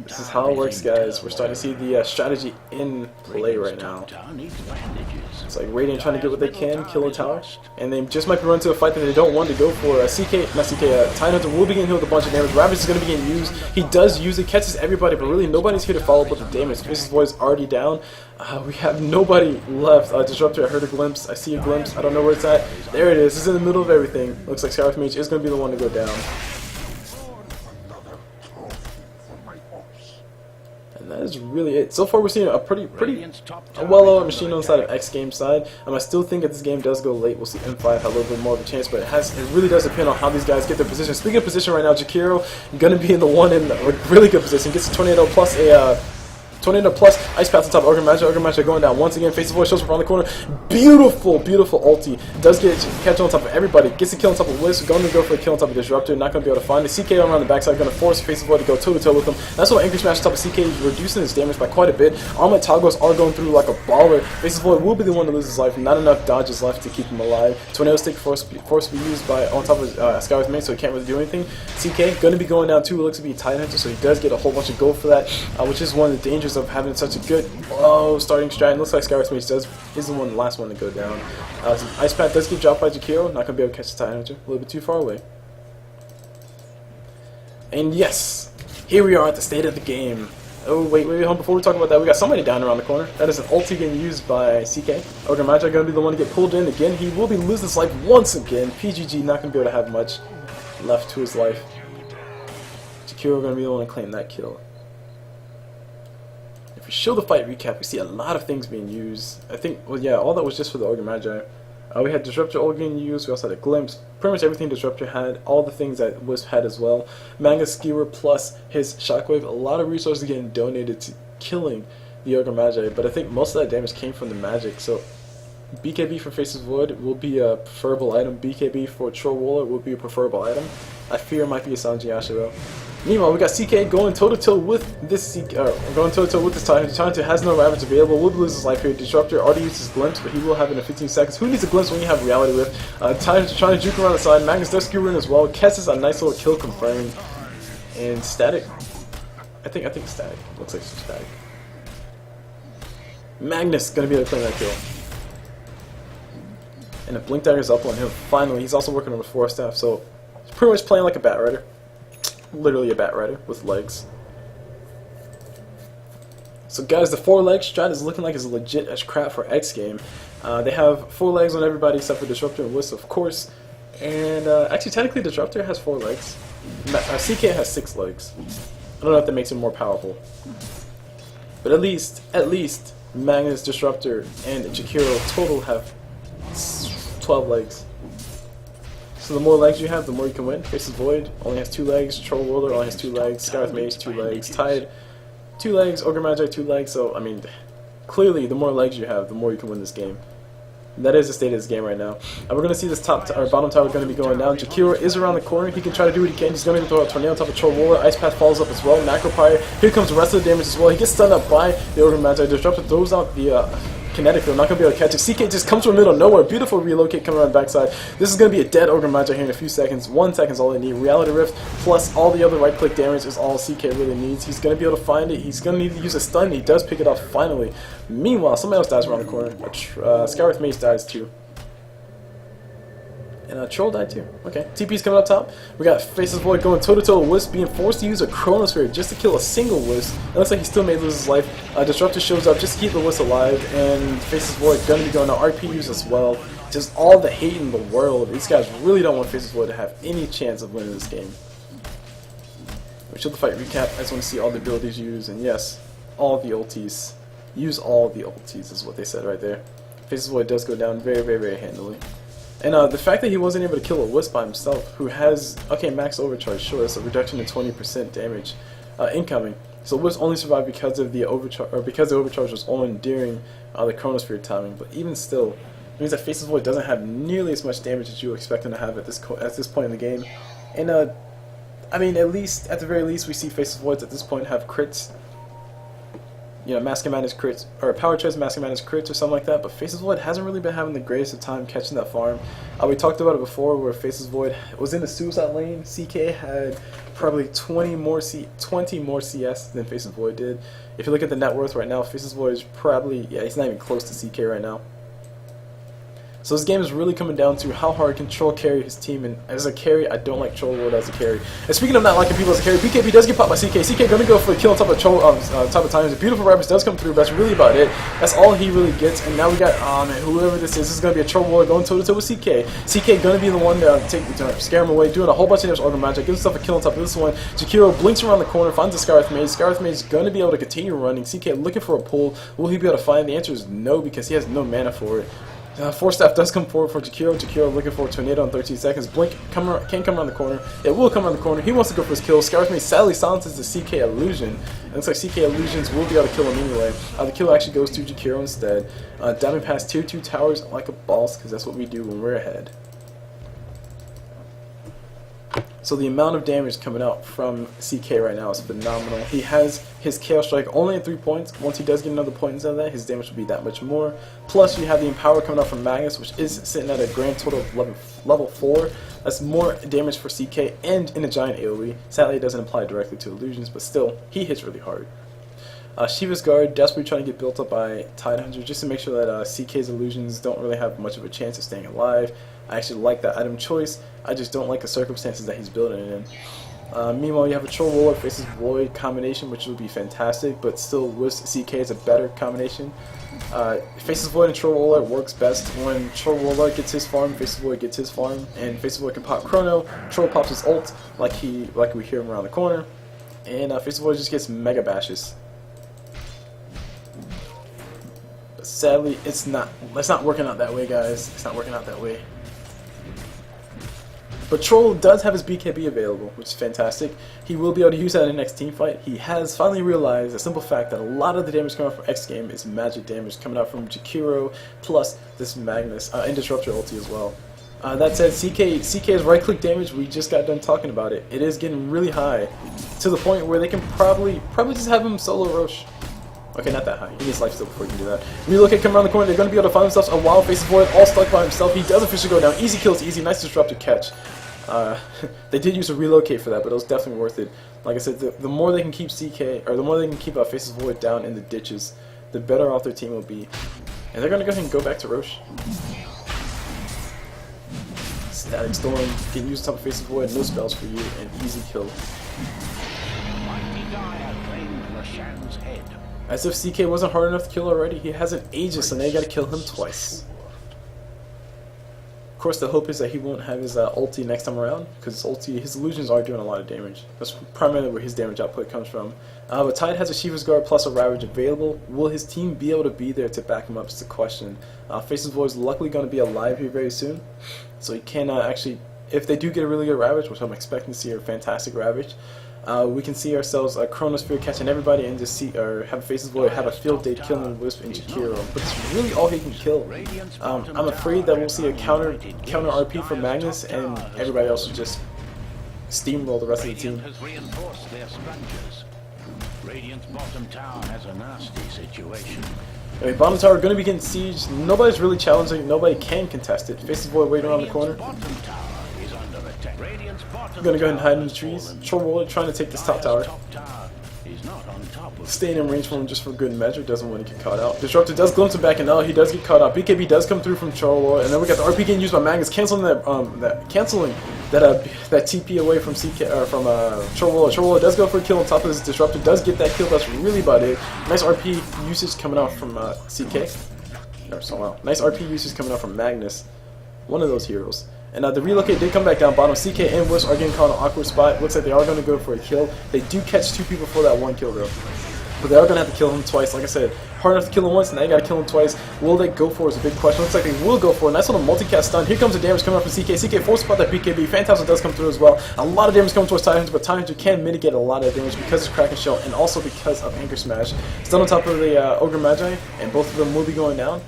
This is how it works, guys. We're starting to see the strategy in play right now. It's like Radiant trying to get what they can, kill a tower, and they just might be running to a fight that they don't want to go for. Tidehunter will be getting hit with a bunch of damage. Ravage is going to be getting used. He does use it, catches everybody, but really nobody's here to follow up with the damage. Faceless Void is already down. We have nobody left. Disruptor, I heard a glimpse. I see a glimpse. I don't know where it's at. There it is. It's in the middle of everything. Looks like Scarlet Mage is going to be the one to go down. And that is really it. So far we're seeing a pretty well-oiled machine on the side of xGame side. I still think if this game does go late, we'll see M5 have a little bit more of a chance, but it really does depend on how these guys get their position. Speaking of position right now, Jakiro gonna be in the one in a really good position. Gets a Tornado plus Ice Path on top of Ogre Magi. Ogre Magi going down once again. Faceless Void shows up around the corner. Beautiful ulti. Does get catch on top of everybody. Gets a kill on top of Wisp. Going to go for a kill on top of Disruptor. Not going to be able to find the CK around the backside. Going to force Faceless Void to go toe to toe with him. That's why Angry Smash on top of CK is reducing his damage by quite a bit. Armlet toggles are going through like a baller. Faceless Void will be the one to lose his life. Not enough dodges left to keep him alive. Tornado Stick force to be used by on top of Skyward's main, so he can't really do anything. CK going to be going down too. It looks to be Tidehunter, so he does get a whole bunch of gold for that, which is one of the dangers of having such a good starting strat. It looks like Skyward's Mage is the last one to go down. So Ice Path does get dropped by Jakiro. Not going to be able to catch the Tidehunter. A little bit too far away. And yes, here we are at the state of the game. Oh, wait, before we talk about that, we got somebody down around the corner. That is an ulti getting used by CK. Ogre Magi going to be the one to get pulled in again. He will be losing his life once again. PGG not going to be able to have much left to his life. Jakiro going to be the one to claim that kill. If we show the fight recap, we see a lot of things being used. I think, well, yeah, all that was just for the Ogre Magi. We had Disruptor all getting used. We also had a Glimpse. Pretty much everything Disruptor had. All the things that Wisp had as well. Manga Skewer plus his Shockwave. A lot of resources getting donated to killing the Ogre Magi. But I think most of that damage came from the magic. So BKB for Faceless Void will be a preferable item. BKB for Troll Roller will be a preferable item. I fear it might be a Sanjiasha though. Meanwhile, we got CK going toe-to-toe with this Tidehunter. Tidehunter has no Ravage available. Will lose his life here. Disruptor already used his Glimpse, but he will have it in 15 seconds. Who needs a Glimpse when you have Reality Rift? Tidehunter trying to juke around the side. Magnus does skewer in as well. Catches a nice little kill confirmed. And Static. I think Static. Looks like some Static. Magnus gonna be able to claim that kill. And the Blink Dagger's up on him. Finally, he's also working on the Force Staff, so he's pretty much playing like a Bat Rider. Literally a Bat Rider with legs. So guys, the 4-leg strat is looking like it's legit as crap for xGame. They have 4 legs on everybody except for Disruptor and Wisp, of course. And actually, technically, Disruptor has 4 legs. CK has 6 legs. I don't know if that makes him more powerful. But at least, Magnus, Disruptor, and Jakiro total have 12 legs. So the more legs you have, the more you can win. Faceless Void only has 2 legs. Troll Roller only has 2 legs. Skyward's Mage 2 legs. Tide 2 legs. Ogre Magi 2 legs. So I mean, clearly, the more legs you have, the more you can win this game. And that is the state of this game right now. And we're gonna see this bottom tower going to be going down. Jakiro is around the corner. He can try to do what he can. He's going to throw a Tornado on top of Troll Roller. Ice Path follows up as well. Macropire. Here comes the rest of the damage as well. He gets stunned up by the Ogre Magi. Disruptor throws out the Kinetic, they're not going to be able to catch it. CK just comes from the middle of nowhere. Beautiful relocate coming around the backside. This is going to be a dead Ogre Magi here in a few seconds. 1 second is all they need. Reality Rift plus all the other right click damage is all CK really needs. He's going to be able to find it. He's going to need to use a stun. He does pick it off finally. Meanwhile, somebody else dies around the corner. Skyward's Mage dies too. And Troll died too. Okay, TP's coming up top. We got Faceless Void going toe-to-toe with Wisp, being forced to use a Chronosphere just to kill a single Wisp. It looks like he still may lose his life. Disruptor shows up just to keep the Wisp alive, and Faceless Void gonna be going to RPUs as well. Just all the hate in the world. These guys really don't want Faceless Void to have any chance of winning this game. We show the fight recap. I just want to see all the abilities used, and yes, all the ultis. Use all the ultis is what they said right there. Faceless Void does go down very, very, very handily. And the fact that he wasn't able to kill a Wisp by himself, who has, okay, max overcharge, sure, it's a reduction in 20% damage incoming. So Wisp only survived because of the overcharge, or because the overcharge was on during the Chronosphere timing. But even still, it means that Faceless Void doesn't have nearly as much damage as you would expect him to have at this point in the game. And I mean, at the very least, we see Faceless Voids at this point have crits. You know, Mask of Madness crits, or Power Chest Mask of Madness crits or something like that, but Faceless Void hasn't really been having the greatest of time catching that farm. We talked about it before where Faceless Void was in the suicide lane. CK had probably 20 more CS than Faceless Void did. If you look at the net worth right now, Faceless Void is probably, yeah, he's not even close to CK right now. So this game is really coming down to how hard can Troll carry his team, and as a carry, I don't like Troll Lord as a carry. And speaking of not liking people as a carry, BKB does get popped by CK. CK gonna go for a kill on top of Troll, top of times. Beautiful Ravage does come through, but that's really about it. That's all he really gets, and now we got, oh man, whoever this is gonna be a Troll Lord going toe-to-toe with CK. CK gonna be the one to scare him away, doing a whole bunch of damage Organ Magic, gives himself a kill on top of this one. Jakiro blinks around the corner, finds the Scarith Mage. Scarith Mage is gonna be able to continue running. CK looking for a pull. Will he be able to find? The answer is no, because he has no mana for it. Force Staff does come forward for Jakiro. Jakiro looking for a Tornado in 13 seconds. Blink can't come around the corner. It will come around the corner. He wants to go for his kill. Scarith Mage sadly silences the CK Illusion. It looks like CK Illusions will be able to kill him anyway. The kill actually goes to Jakiro instead. Diving past tier 2 towers like a boss, because that's what we do when we're ahead. So the amount of damage coming out from CK right now is phenomenal. He has his Chaos Strike only at 3 points. Once he does get another point instead of that, his damage will be that much more. Plus you have the Empower coming out from Magnus, which is sitting at a grand total of level 4. That's more damage for CK and in a giant AoE. Sadly it doesn't apply directly to illusions, but still, he hits really hard. Shiva's Guard desperately trying to get built up by Tidehunter just to make sure that CK's illusions don't really have much of a chance of staying alive. I actually like that item choice. I just don't like the circumstances that he's building it in. Meanwhile, you have a Troll Roller Faceless Void combination, which would be fantastic, but still with CK is a better combination. Faceless Void and Troll Roller works best when Troll Roller gets his farm, Faceless Void gets his farm, and Faceless Void can pop Chrono. Troll pops his ult like we hear him around the corner, and Faceless Void just gets Mega Bashes. But sadly, it's not working out that way, guys. It's not working out that way. But Troll does have his BKB available, which is fantastic. He will be able to use that in the next team fight. He has finally realized the simple fact that a lot of the damage coming out from xGame is magic damage coming out from Jakiro, plus this Magnus, and Disruptor ulti as well. That said, CK's right-click damage, we just got done talking about it. It is getting really high, to the point where they can probably just have him solo Roche. Okay, not that high. He needs life steal before he can do that. Relocate, come around the corner. They're going to be able to find themselves a wild Faceless Void, all stuck by himself. He does officially go down. Easy kills, easy. Nice disruptive catch. They did use a relocate for that, but it was definitely worth it. Like I said, the more they can keep CK, or the more they can keep Faceless Void down in the ditches, the better off their team will be. And they're going to go ahead and go back to Roche. Static Storm, get used on top of Faceless Void, no spells for you, and easy kill. As if CK wasn't hard enough to kill already, he has an Aegis, and they got to kill him twice. Of course, the hope is that he won't have his ulti next time around, because his illusions are doing a lot of damage. That's primarily where his damage output comes from. But Tide has a Shiva's Guard plus a Ravage available. Will his team be able to be there to back him up is the question. Faceless Void is luckily going to be alive here very soon, so he can actually, if they do get a really good Ravage, which I'm expecting to see a fantastic Ravage, we can see ourselves a Chronosphere catching everybody and just have a Faceless Void have a field day killing Wisp and Jakiro. But it's really all he can kill. I'm afraid that we'll see a counter RP from Magnus, and everybody else will just steamroll the rest of the team. Radiant's bottom tower has a nasty situation. Okay, bottom tower going to be getting sieged. Nobody's really challenging. Nobody can contest it. Faceless Void waiting around the corner. I'm going to go ahead and hide in the trees. Troll Roller trying to take this top tower. Staying in range for him just for good measure. Doesn't want to get caught out. Disruptor does glimpse him back, and now he does get caught out. BKB does come through from Troll Roller, and then we got the RP getting used by Magnus, canceling that TP away from Troll Roller. Troll Roller does go for a kill on top of this Disruptor. Does get that kill. That's really about it. Nice RP usage coming out from CK. Wow. Nice RP usage coming out from Magnus. One of those heroes. And the relocate did come back down bottom. CK and Wisp are getting caught in an awkward spot. Looks like they are going to go for a kill. They do catch 2 people for that 1 kill though. But they are going to have to kill him twice. Like I said, hard enough to kill him once, now you got to kill him twice. Will they go for it is a big question. Looks like they will go for it. Nice little multicast stun. Here comes the damage coming up from CK. CK forces out that BKB. Phantasm does come through as well. A lot of damage coming towards Tidehunter, but Tidehunter can mitigate a lot of damage because of Kraken Shell and also because of Anchor Smash. Stun on top of the Ogre Magi, and both of them will be going down.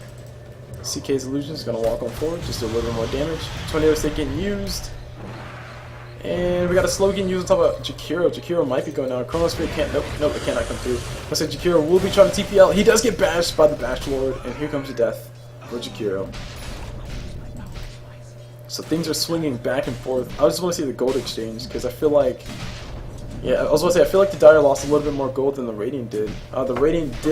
CK's Illusion is going to walk on forward, just do a little bit more damage. Tornado State getting used. And we got a slow getting used on top of Jakiro. Jakiro might be going down. Chronosphere can't. Nope, it cannot come through. I said Jakiro will be trying to TPL. He does get bashed by the Bash Lord, and here comes the death for Jakiro. So things are swinging back and forth. I just want to see the gold exchange because I feel like, yeah, I was going to say I feel like the Dire lost a little bit more gold than the Radiant did. The Radiant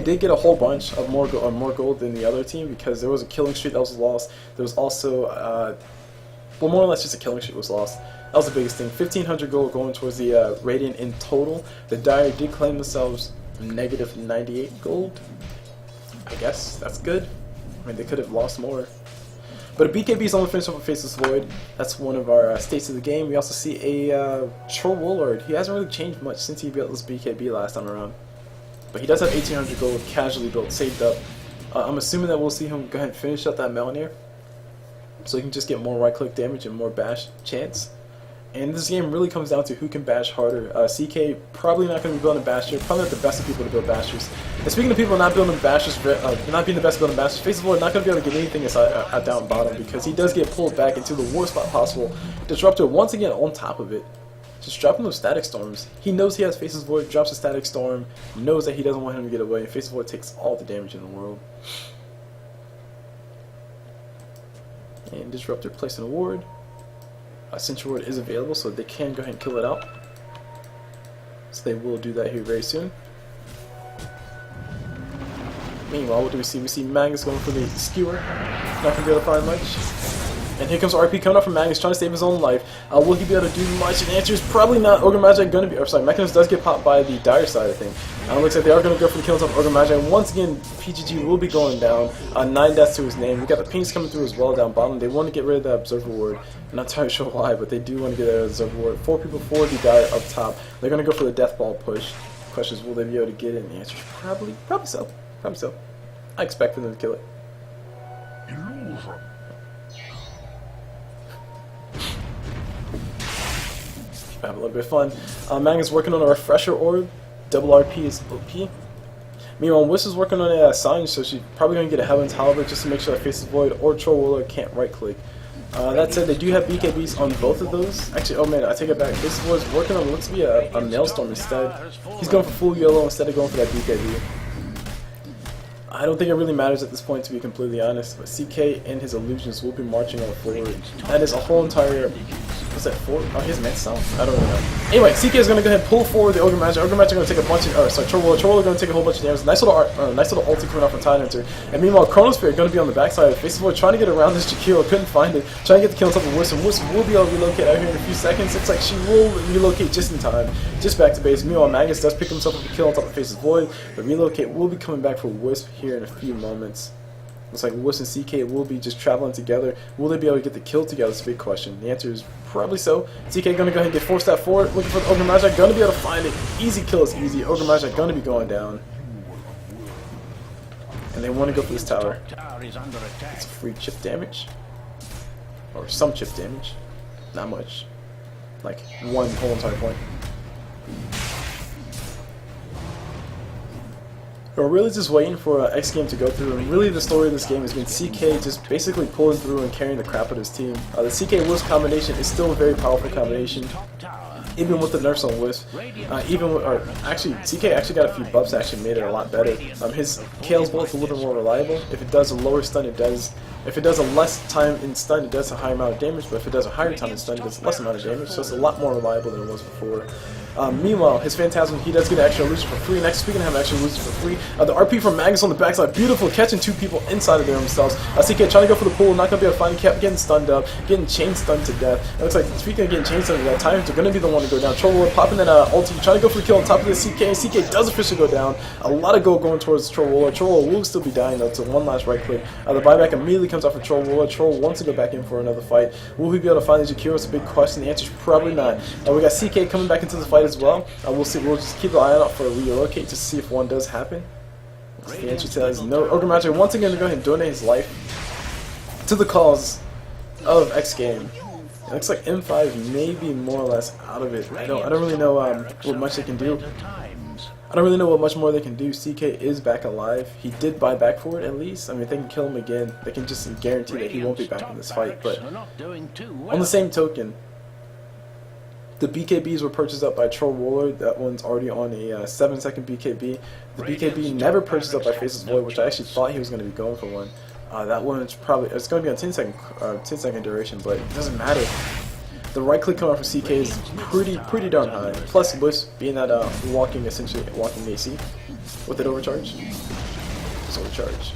did get a whole bunch of more gold than the other team because there was a killing streak that was lost. There was also well, more or less just a killing streak was lost. That was the biggest thing. 1,500 gold going towards the Radiant in total. The Dire did claim themselves negative 98 gold. I guess that's good. I mean, they could have lost more. But a BKB is only finished up with Faceless Void. That's one of our states of the game. We also see a Troll Warlord. He hasn't really changed much since he built this BKB last time around. But he does have 1,800 gold casually built, saved up. I'm assuming that we'll see him go ahead and finish up that Melnir, so he can just get more right-click damage and more bash chance. And this game really comes down to who can bash harder. CK probably not going to be building Basher, probably not the best of people to build Bashers. And speaking of people not building Bashers, not being the best building Bashers, Faceless Void not going to be able to get anything aside, down bottom because he does get pulled back into the worst spot possible. Disruptor once again on top of it. Just dropping those Static Storms. He knows he has Faceless Void, drops a Static Storm, knows that he doesn't want him to get away, and Faceless Void takes all the damage in the world. And Disruptor placing a ward. A Sentry Ward is available, so they can go ahead and kill it out. So they will do that here very soon. Meanwhile, what do we see? We see Magnus going for the Skewer. Not going to be able to find much. And here comes RP coming up from Magnus, trying to save his own life. Will he be able to do much? And the answer is probably not. Ogre Magi going to be... Or sorry, Mechanus does get popped by the Dire side, I think. It looks like they are going to go for the kill on top of Ogre Magi. Once again, PGG will be going down. 9 deaths to his name. We got the pings coming through as well down bottom. They want to get rid of the Observer Ward. I'm not entirely sure why, but they do want to get rid of the Observer Ward. 4 people for the Dire up top. They're going to go for the Death Ball push. The question is, will they be able to get it? And the answer is probably so. Probably so. I expect for them to kill it. Have a little bit of fun. Magnus working on a refresher orb. Double RP is OP. Meanwhile, Wish is working on a sign, so she's probably going to get a Heaven's Halberd just to make sure that Faceless Void or Troll Warlord can't right click. That said, they do have BKBs on both of those. Actually, oh man, I take it back. Faceless Void is working on what looks to be a Maelstrom instead. He's going for full yellow instead of going for that BKB. I don't think it really matters at this point, to be completely honest, but CK and his illusions will be marching on forward. That is a whole entire... What's that for? Oh, he has Manta Style? I don't really know. Anyway, CK is going to go ahead and pull forward the Ogre Magi. Ogre Magi are going to take a bunch of... Oh, sorry, Troll Warlord are going to take a whole bunch of damage. Nice little ulti coming off from Tidehunter. And meanwhile, Chronosphere is going to be on the backside. Faceless Void trying to get around this Jakiro, couldn't find it. Trying to get the kill on top of Wisp, and Wisp will be able to relocate out here in a few seconds. Looks like she will relocate just in time. Just back to base. Meanwhile, Magnus does pick himself up a kill on top of Faceless Void. The relocate will be coming back for Wisp here in a few moments. Looks like Wisp and CK will be just traveling together. Will they be able to get the kill together? That's a big question. The answer is probably so. CK going to go ahead and get 4-step forward. Looking for the Ogre Magi. Going to be able to find it. Easy kill is easy. Ogre Magi going to be going down. And they want to go for this tower. It's free chip damage. Or some chip damage. Not much. Like one whole entire point. We're really just waiting for xGame to go through, and really the story of this game has been CK just basically pulling through and carrying the crap out of his team. The CK Wisp combination is still a very powerful combination, even with the nerfs on Wisp. CK actually got a few buffs that actually made it a lot better. His Kale's Bolt's a little more reliable. If it does a lower stun, it does. If it does a less time in stun, it does a higher amount of damage, but if it does a higher time in stun, it does a less amount of damage, so it's a lot more reliable than it was before. Meanwhile, his Phantasm, he does get an extra illusion for free. Next, we can have an extra illusion for free. The RP from Magnus on the backside, beautiful, catching 2 people inside of there themselves. CK trying to go for the pool, not going to be able to find him, kept getting stunned up, getting chain stunned to death. It looks like, speaking of getting chain stunned to death, Tidehunter are going to be the one to go down. Troll Warlord popping that ulti, trying to go for the kill on top of the CK, and CK does officially go down. A lot of gold going towards Troll Warlord. Troll Warlord will still be dying though, to one last right click. The buyback immediately comes out for Troll Warlord. Troll wants to go back in for another fight. Will we be able to find the Jakiro? It's a big question. The answer is probably not. We got CK coming back into the fight as well. We'll see. We'll just keep an eye out for a relocate to see if one does happen. The answer to that is no. Ogre Magic once again to go ahead and donate his life to the cause of xGame. It looks like M5 may be more or less out of it. I don't really know what much they can do. I don't really know what much more they can do. CK is back alive. He did buy back for it at least. I mean, if they can kill him again, they can just guarantee that he won't be back in this fight. But on the same token, the BKBs were purchased up by Troll Warlord. That one's already on a 7-second BKB. The BKB never purchased up by Faceless Void, which I actually thought he was going to be going for one. That one's probably, it's going to be on 10-second duration, but it doesn't matter. The right click coming out from CK is pretty darn high. Plus Wisp being that essentially walking AC with it overcharge. Just overcharge.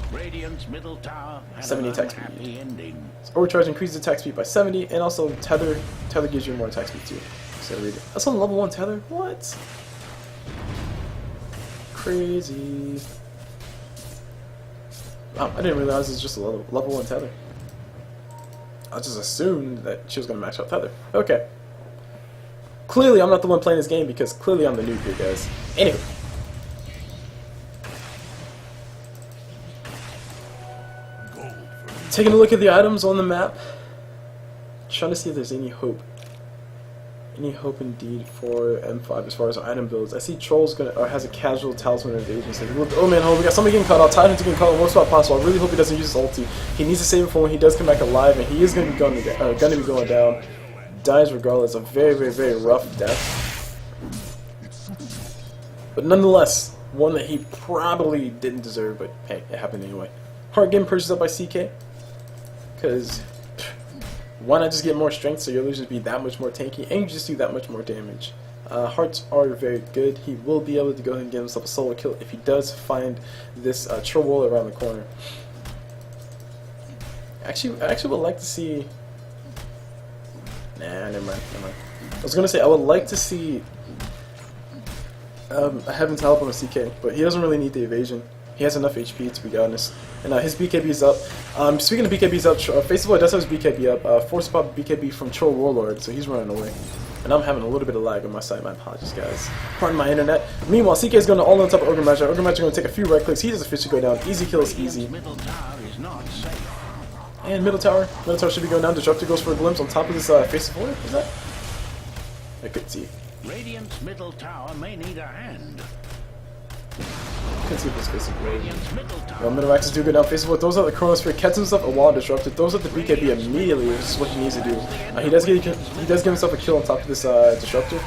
70 attack speed. So overcharge increases attack speed by 70, and also tether gives you more attack speed too. So read it. That's on level 1 tether? What? Crazy. Wow, I didn't realize it's just a level 1 tether. I just assumed that she was going to max out tether. Okay. Clearly, I'm not the one playing this game because clearly I'm the noob here, guys. Anyway. Taking a look at the items on the map. Trying to see if there's any hope. Any hope indeed for M5 as far as item builds. I see Troll's has a casual talisman evasion. So oh man, we got somebody getting caught out. Titan's getting caught out in one spot possible. I really hope he doesn't use his ulti. He needs to save it for when he does come back alive, and he is going to be going down. Dies regardless. A very rough death. But nonetheless, one that he probably didn't deserve. But hey, it happened anyway. Heart getting purchased up by CK because. Why not just get more strength so your losers be that much more tanky and you just do that much more damage? Hearts are very good. He will be able to go ahead and get himself a solo kill if he does find this Troll Warlord around the corner. I actually would like to see... Nah, never mind. I was going to say I would like to see Heaven's Help on a CK, but he doesn't really need the evasion. He has enough HP, to be honest. And his BKB is up. Speaking of BKBs up, Faceless does have his BKB up. Force pop BKB from Troll Warlord, so he's running away. And I'm having a little bit of lag on my side. My apologies, guys. Pardon my internet. Meanwhile, CK is going to all on top of Ogre Magic. Ogre Magic is going to take a few right clicks. He does officially go down. Easy kill is easy. And middle tower. Middle tower should be going down. Disruptor goes for a glimpse on top of this Faceless Void. Is that? I couldn't see. Radiant's middle tower may need a hand. Couldn't see if this Faceless Void. Well, middle axis do go down. Faceless Void throws out the Chronosphere, catches himself a wall disruptor, throws out the BKB immediately, which is what he needs to do. He does give himself a kill on top of this disruptor.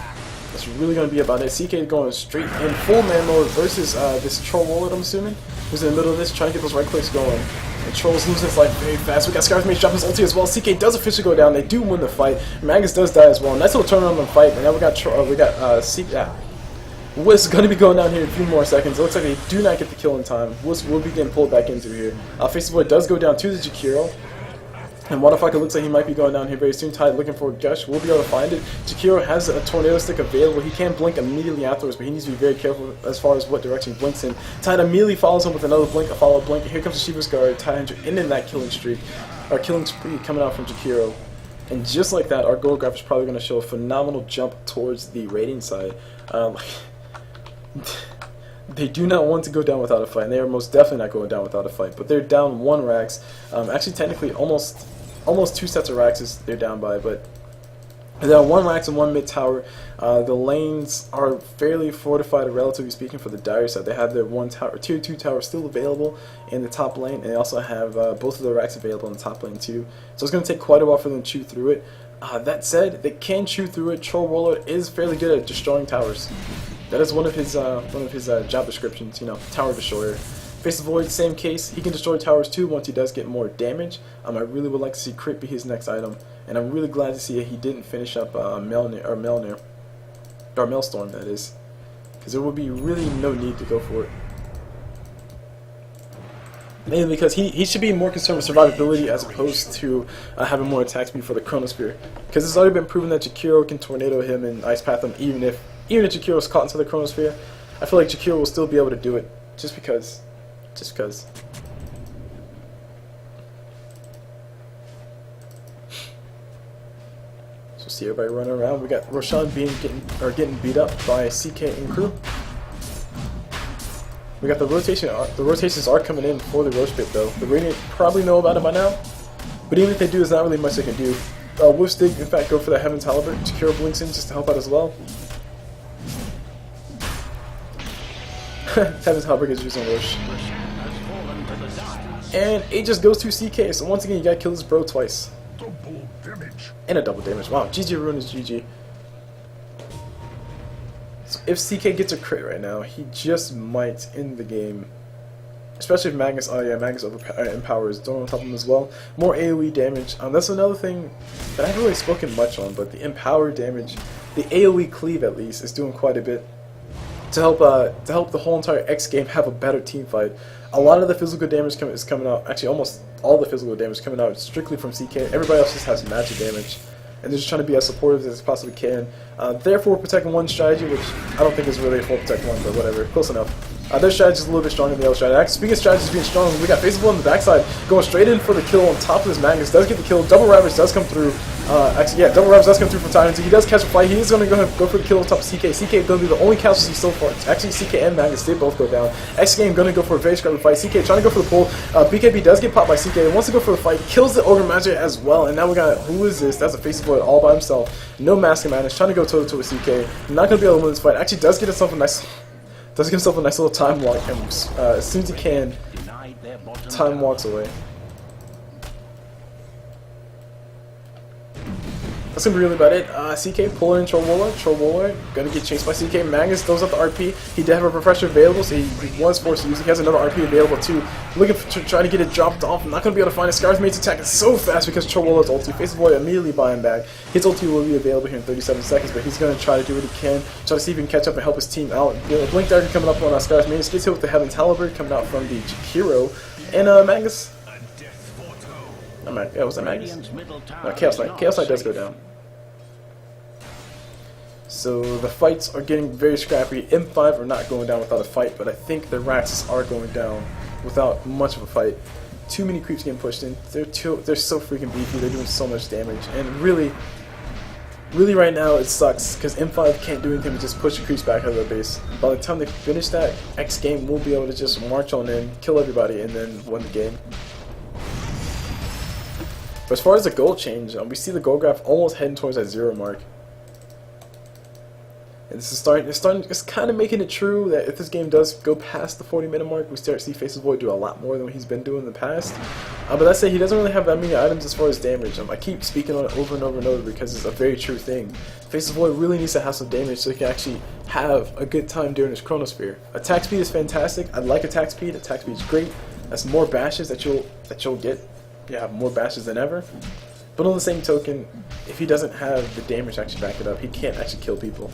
That's really going to be about it. CK going straight in full man mode versus this Troll Warlord, I'm assuming, who's in the middle of this, trying to get those right clicks going. And Troll's losing his life very fast. We got Scar's Mage dropping his ulti as well. CK does officially go down. They do win the fight. Magus does die as well. Nice little turnaround on the fight. And now we got CK. Wiz is going to be going down here in a few more seconds. It looks like they do not get the kill in time. Wiz will be getting pulled back into here. Faceless Void does go down to the Jakiro. And Waterfucker looks like he might be going down here very soon. Tide looking for a Gush. We'll be able to find it. Jakiro has a Tornado Stick available. He can blink immediately afterwards, but he needs to be very careful as far as what direction he blinks in. Tide immediately follows him with another blink, a follow-up blink. Here comes the Shiva's Guard. Tide ending that killing streak. Our killing spree coming out from Jakiro. And just like that, our goal graph is probably going to show a phenomenal jump towards the rating side. They do not want to go down without a fight, and they are most definitely not going down without a fight. But they're down 1 Rax. Actually, technically, almost 2 sets of Raxes they're down by, but they're down 1 Rax and 1 mid tower. The lanes are fairly fortified, relatively speaking, for the Dire side. They have their tier 2 tower still available in the top lane, and they also have both of the Rax available in the top lane too. So it's going to take quite a while for them to chew through it. That said, they can chew through it. Troll Warlord is fairly good at destroying towers. That is one of his job descriptions, you know, tower destroyer. Faceless Void, same case. He can destroy towers too once he does get more damage. I really would like to see Crit be his next item, and I'm really glad to see that he didn't finish up Maelstrom, that is, because there would be really no need to go for it. Mainly because he should be more concerned with survivability as opposed to having more attack speed for the Chronosphere. Because it's already been proven that Jakiro can tornado him and ice path him even if Jakiro is caught into the Chronosphere. I feel like Jakiro will still be able to do it just because. see everybody running around. We got Roshan getting beat up by CK and crew. We got the rotation. The rotations are coming in for the Roche Pit though. The Radiant probably know about it by now, but even if they do, there's not really much they can do. Wolfstig, in fact, go for the Heaven's Halberd. Jakiro blinks in just to help out as well. Heaven's Halberd is using Roche. And it just goes to CK, so once again you gotta kill this bro twice. And a double damage. Wow, GG Rune is GG. So if CK gets a crit right now, he just might end the game. Especially if Magnus, Magnus empowers Dorn on top of him as well. More AoE damage. That's another thing that I haven't really spoken much on, but the empower damage, the AoE cleave at least, is doing quite a bit to help the whole entire X game have a better team fight. A lot of the physical damage is coming out, actually almost all the physical damage coming out strictly from CK. Everybody else just has magic damage, and they're just trying to be as supportive as they possibly can. Therefore, Protect 1 strategy, which I don't think is really a full Protect 1, but whatever, close enough. Their strategy is a little bit stronger than the other strategy. Speaking of strategies being strong, we got Faceable on the backside, going straight in for the kill on top of his Magnus. Does get the kill. Double Ravage does come through. Double Ravage does come through from Titan. So he does catch a fight. He is going to go for the kill on top of CK. CK is going to be the only casualty so far. Actually, CK and Magnus did both go down. xGame going to go for a very scrappy fight. CK trying to go for the pull. BKB does get popped by CK. He wants to go for the fight. Kills the Ogre Magic as well. And now we got, who is this? That's a Faceable all by himself. No Mask and Madness. Trying to go toe-to-toe with CK. Not going to be able to win this fight. Actually does get himself a nice little time walk, and as soon as he can, time walks away. That's gonna be really about it. CK pulling in Trollwola, gonna get chased by CK. Magnus throws up the RP. He did have a refresher available, so he was forced to use it. He has another RP available too. Looking for trying to get it dropped off. Not gonna be able to find it. Scar's mate's attack is so fast because Trollwola's ulti. Faceable immediately buy him back. His ulti will be available here in 37 seconds, but he's gonna try to do what he can. Try to see if he can catch up and help his team out. Blink Dagger coming up on Scar's mate. Gets hit with the Heaven's Halberd coming out from the hero. And Magnus. Was that Magnus? No, Chaos Knight. Chaos Knight does go down. So the fights are getting very scrappy. M5 are not going down without a fight, but I think the Raxus are going down without much of a fight. Too many creeps getting pushed in. They're so freaking beefy. They're doing so much damage, and really right now it sucks because M5 can't do anything but just push the creeps back out of their base. By the time they finish that, xGame will be able to just march on in, kill everybody, and then win the game. But as far as the goal change, we see the goal graph almost heading towards that 0 mark. And this is it's kind of making it true that if this game does go past the 40-minute mark, we start to see Faceable do a lot more than what he's been doing in the past. But that said, he doesn't really have that many items as far as damage. I keep speaking on it over and over and over because it's a very true thing. Faceable really needs to have some damage so he can actually have a good time during his Chronosphere. Attack speed is fantastic. I like attack speed. Attack speed is great. That's more bashes that you'll get. Yeah, more bashes than ever. But on the same token, if he doesn't have the damage to actually back it up, he can't actually kill people.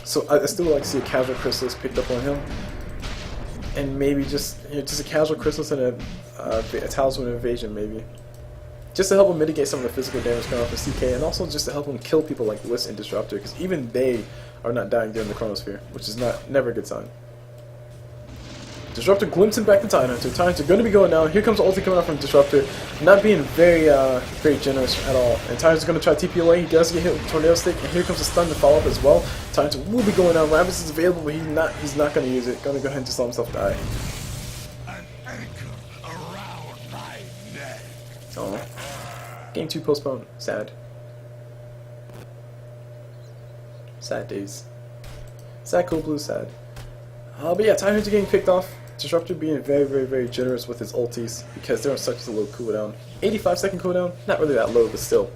So I still would like to see a casual Chrysalis picked up on him, and maybe just a casual Chrysalis and a Talisman Invasion maybe, just to help him mitigate some of the physical damage coming off of CK, and also just to help him kill people like Bliss and Disruptor, because even they are not dying during the Chronosphere, which is never a good sign. Disruptor glimpsing back the Titan Hunter. Titans are going to be going down. Here comes the ulti coming out from Disruptor, not being very generous at all. And Titans are going to try TP away. He does get hit with Tornado Stick, and here comes the stun to follow up as well. Titans will be going down. Rabbits is available, but he's not going to use it. Going to go ahead and just let himself die. An anchor around my neck. Oh, game 2 postponed. Sad. Sad days. Sad Cold Blue. Sad. But yeah, Titans are getting picked off. Disruptor being very generous with his ultis because they're on such a low cooldown. 85-second cooldown, not really that low, but still.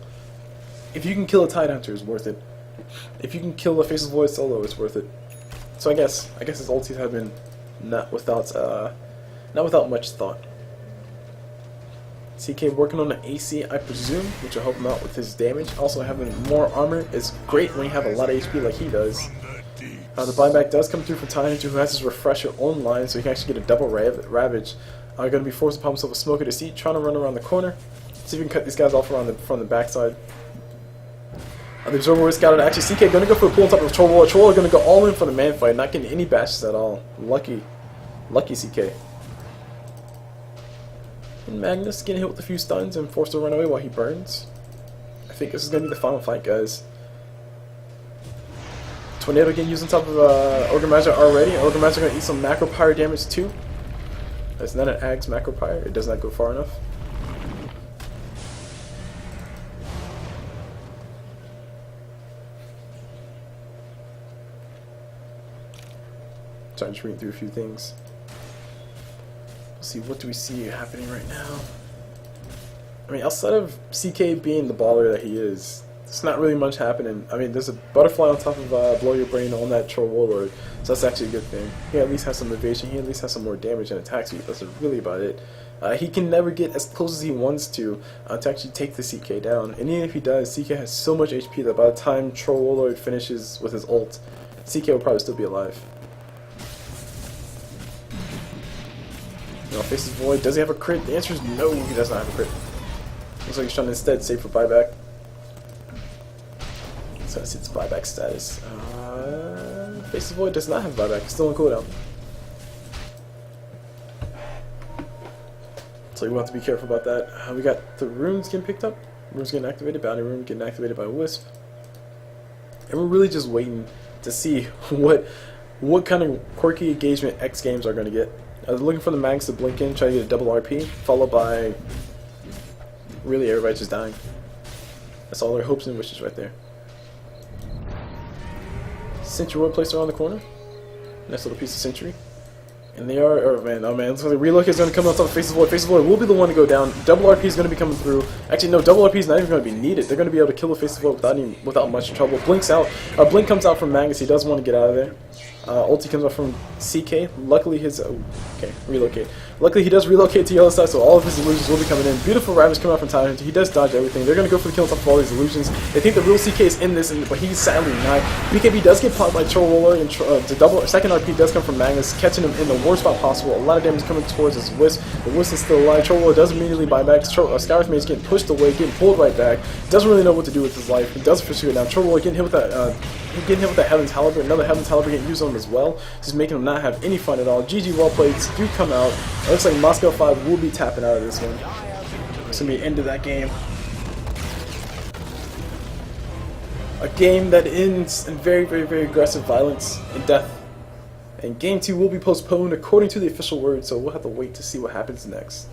If you can kill a Tide Hunter, it's worth it. If you can kill a Faceless Void solo, it's worth it. So I guess his ultis have been not without much thought. CK working on the AC, I presume, which will help him out with his damage. Also, having more armor is great when you have a lot of HP like he does. The buyback does come through from Titan, who has his refresher online, so he can actually get a double Ravage. Going to be forced to pop himself a smoker to seat, trying to run around the corner. See if we can cut these guys off from the backside. The Observer is scouted. Actually, CK going to go for a pull on top of Trollwola. Trollwola going to go all in for the man fight, not getting any bashes at all. Lucky CK. And Magnus getting hit with a few stuns and forced to run away while he burns. I I think this is going to be the final fight, guys. Tornado getting used on top of Organizer already. Organizer going to eat some Macro Pyre damage too. That's not an Ag's Macro Pyre. It does not go far enough. Trying to read through a few things. Let's see, what do we see happening right now? I mean, outside of CK being the baller that he is, there's not really much happening. I mean, there's a butterfly on top of Blow Your Brain on that Troll Warlord, so that's actually a good thing. He at least has some evasion, he at least has some more damage and attack speed. That's really about it. He can never get as close as he wants to actually take the CK down. And even if he does, CK has so much HP that by the time Troll Warlord finishes with his ult, CK will probably still be alive. Faces Void. Does he have a crit? The answer is no, he does not have a crit. Looks like he's trying to instead save for buyback. So that's its buyback status. Faces Void does not have buyback, still on cooldown. So we want to be careful about that. We got the runes getting picked up. Runes getting activated, bounty rune getting activated by Wisp. And we're really just waiting to see what kind of quirky engagement xGames are going to get. Looking for the mags to blink in, try to get a double RP, followed by really everybody just dying. That's all their hopes and wishes right there. Sentry Ward placed around the corner. Nice little piece of sentry. And they are, oh man, looks like the Relocate is going to come on top of Faces Void. Faces Void will be the one to go down. Double RP is going to be coming through. Actually, no, double RP is not even going to be needed. They're going to be able to kill the Faces Void without much trouble. Blinks out. Blink comes out from Magus. He does want to get out of there. Ulti comes out from CK. Luckily his... okay, relocate. Luckily he does relocate to yellow side, so all of his illusions will be coming in. Beautiful Ravage coming out from Time. He does dodge everything. They're going to go for the kill on top of all these illusions. They think the real CK is in this, but he's sadly not. BKB does get popped by Troll Roller, and the second RP does come from Magnus, catching him in the worst spot possible. A lot of damage coming towards his Wisp. The Wisp is still alive. Troll Roller does immediately buy back. Scourge Mage getting pushed away, getting pulled right back. Doesn't really know what to do with his life. He does pursue it now. Troll Roller getting hit with that Heaven's Halberd. Another Heaven's Halberd getting used on him as well, just making him not have any fun at all. GG well played. Do come out. It looks like Moscow 5 will be tapping out of this one. It's going to be the end of that game. A game that ends in very, very, very aggressive violence and death. And Game 2 will be postponed according to the official word, so we'll have to wait to see what happens next.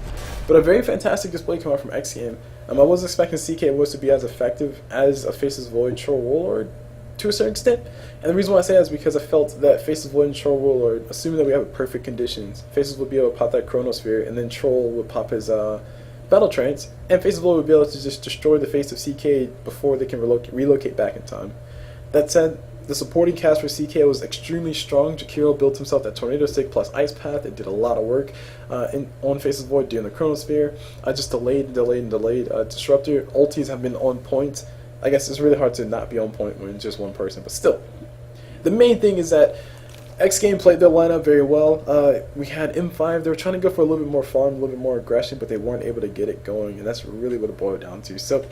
But a very fantastic display came out from xGame. I wasn't expecting CK was to be as effective as a Faces Void Troll Warlord to a certain extent. And the reason why I say that is because I felt that Faces Void and Troll Warlord, assuming that we have perfect conditions, Faces would be able to pop that Chronosphere, and then Troll would pop his Battle Trance, and Faces Void would be able to just destroy the face of CK before they can relocate back in time. That said, the supporting cast for CK was extremely strong. Jakiro built himself that Tornado Stick plus Ice Path. It did a lot of work on Faces Void during the Chronosphere. I just delayed. Disruptor ultis have been on point. I guess it's really hard to not be on point when it's just one person, but still. The main thing is that xGame played their lineup very well. We had M5. They were trying to go for a little bit more farm, a little bit more aggression, but they weren't able to get it going, and that's really what it boiled down to. So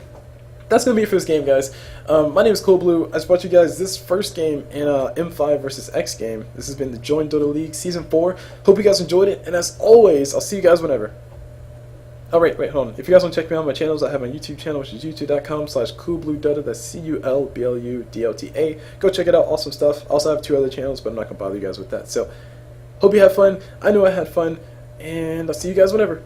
that's going to be it for this game, guys. My name is CoolBlue. I just brought you guys this first game in M5 versus xGame. This has been the Join Dota League Season 4. Hope you guys enjoyed it, and as always, I'll see you guys whenever. Oh, wait, hold on. If you guys want to check me out on my channels, I have my YouTube channel, which is youtube.com/CoolBlueDota. That's CULBLUDOTA. Go check it out. Awesome stuff. I also have 2 other channels, but I'm not going to bother you guys with that. So, hope you had fun. I know I had fun, and I'll see you guys whenever.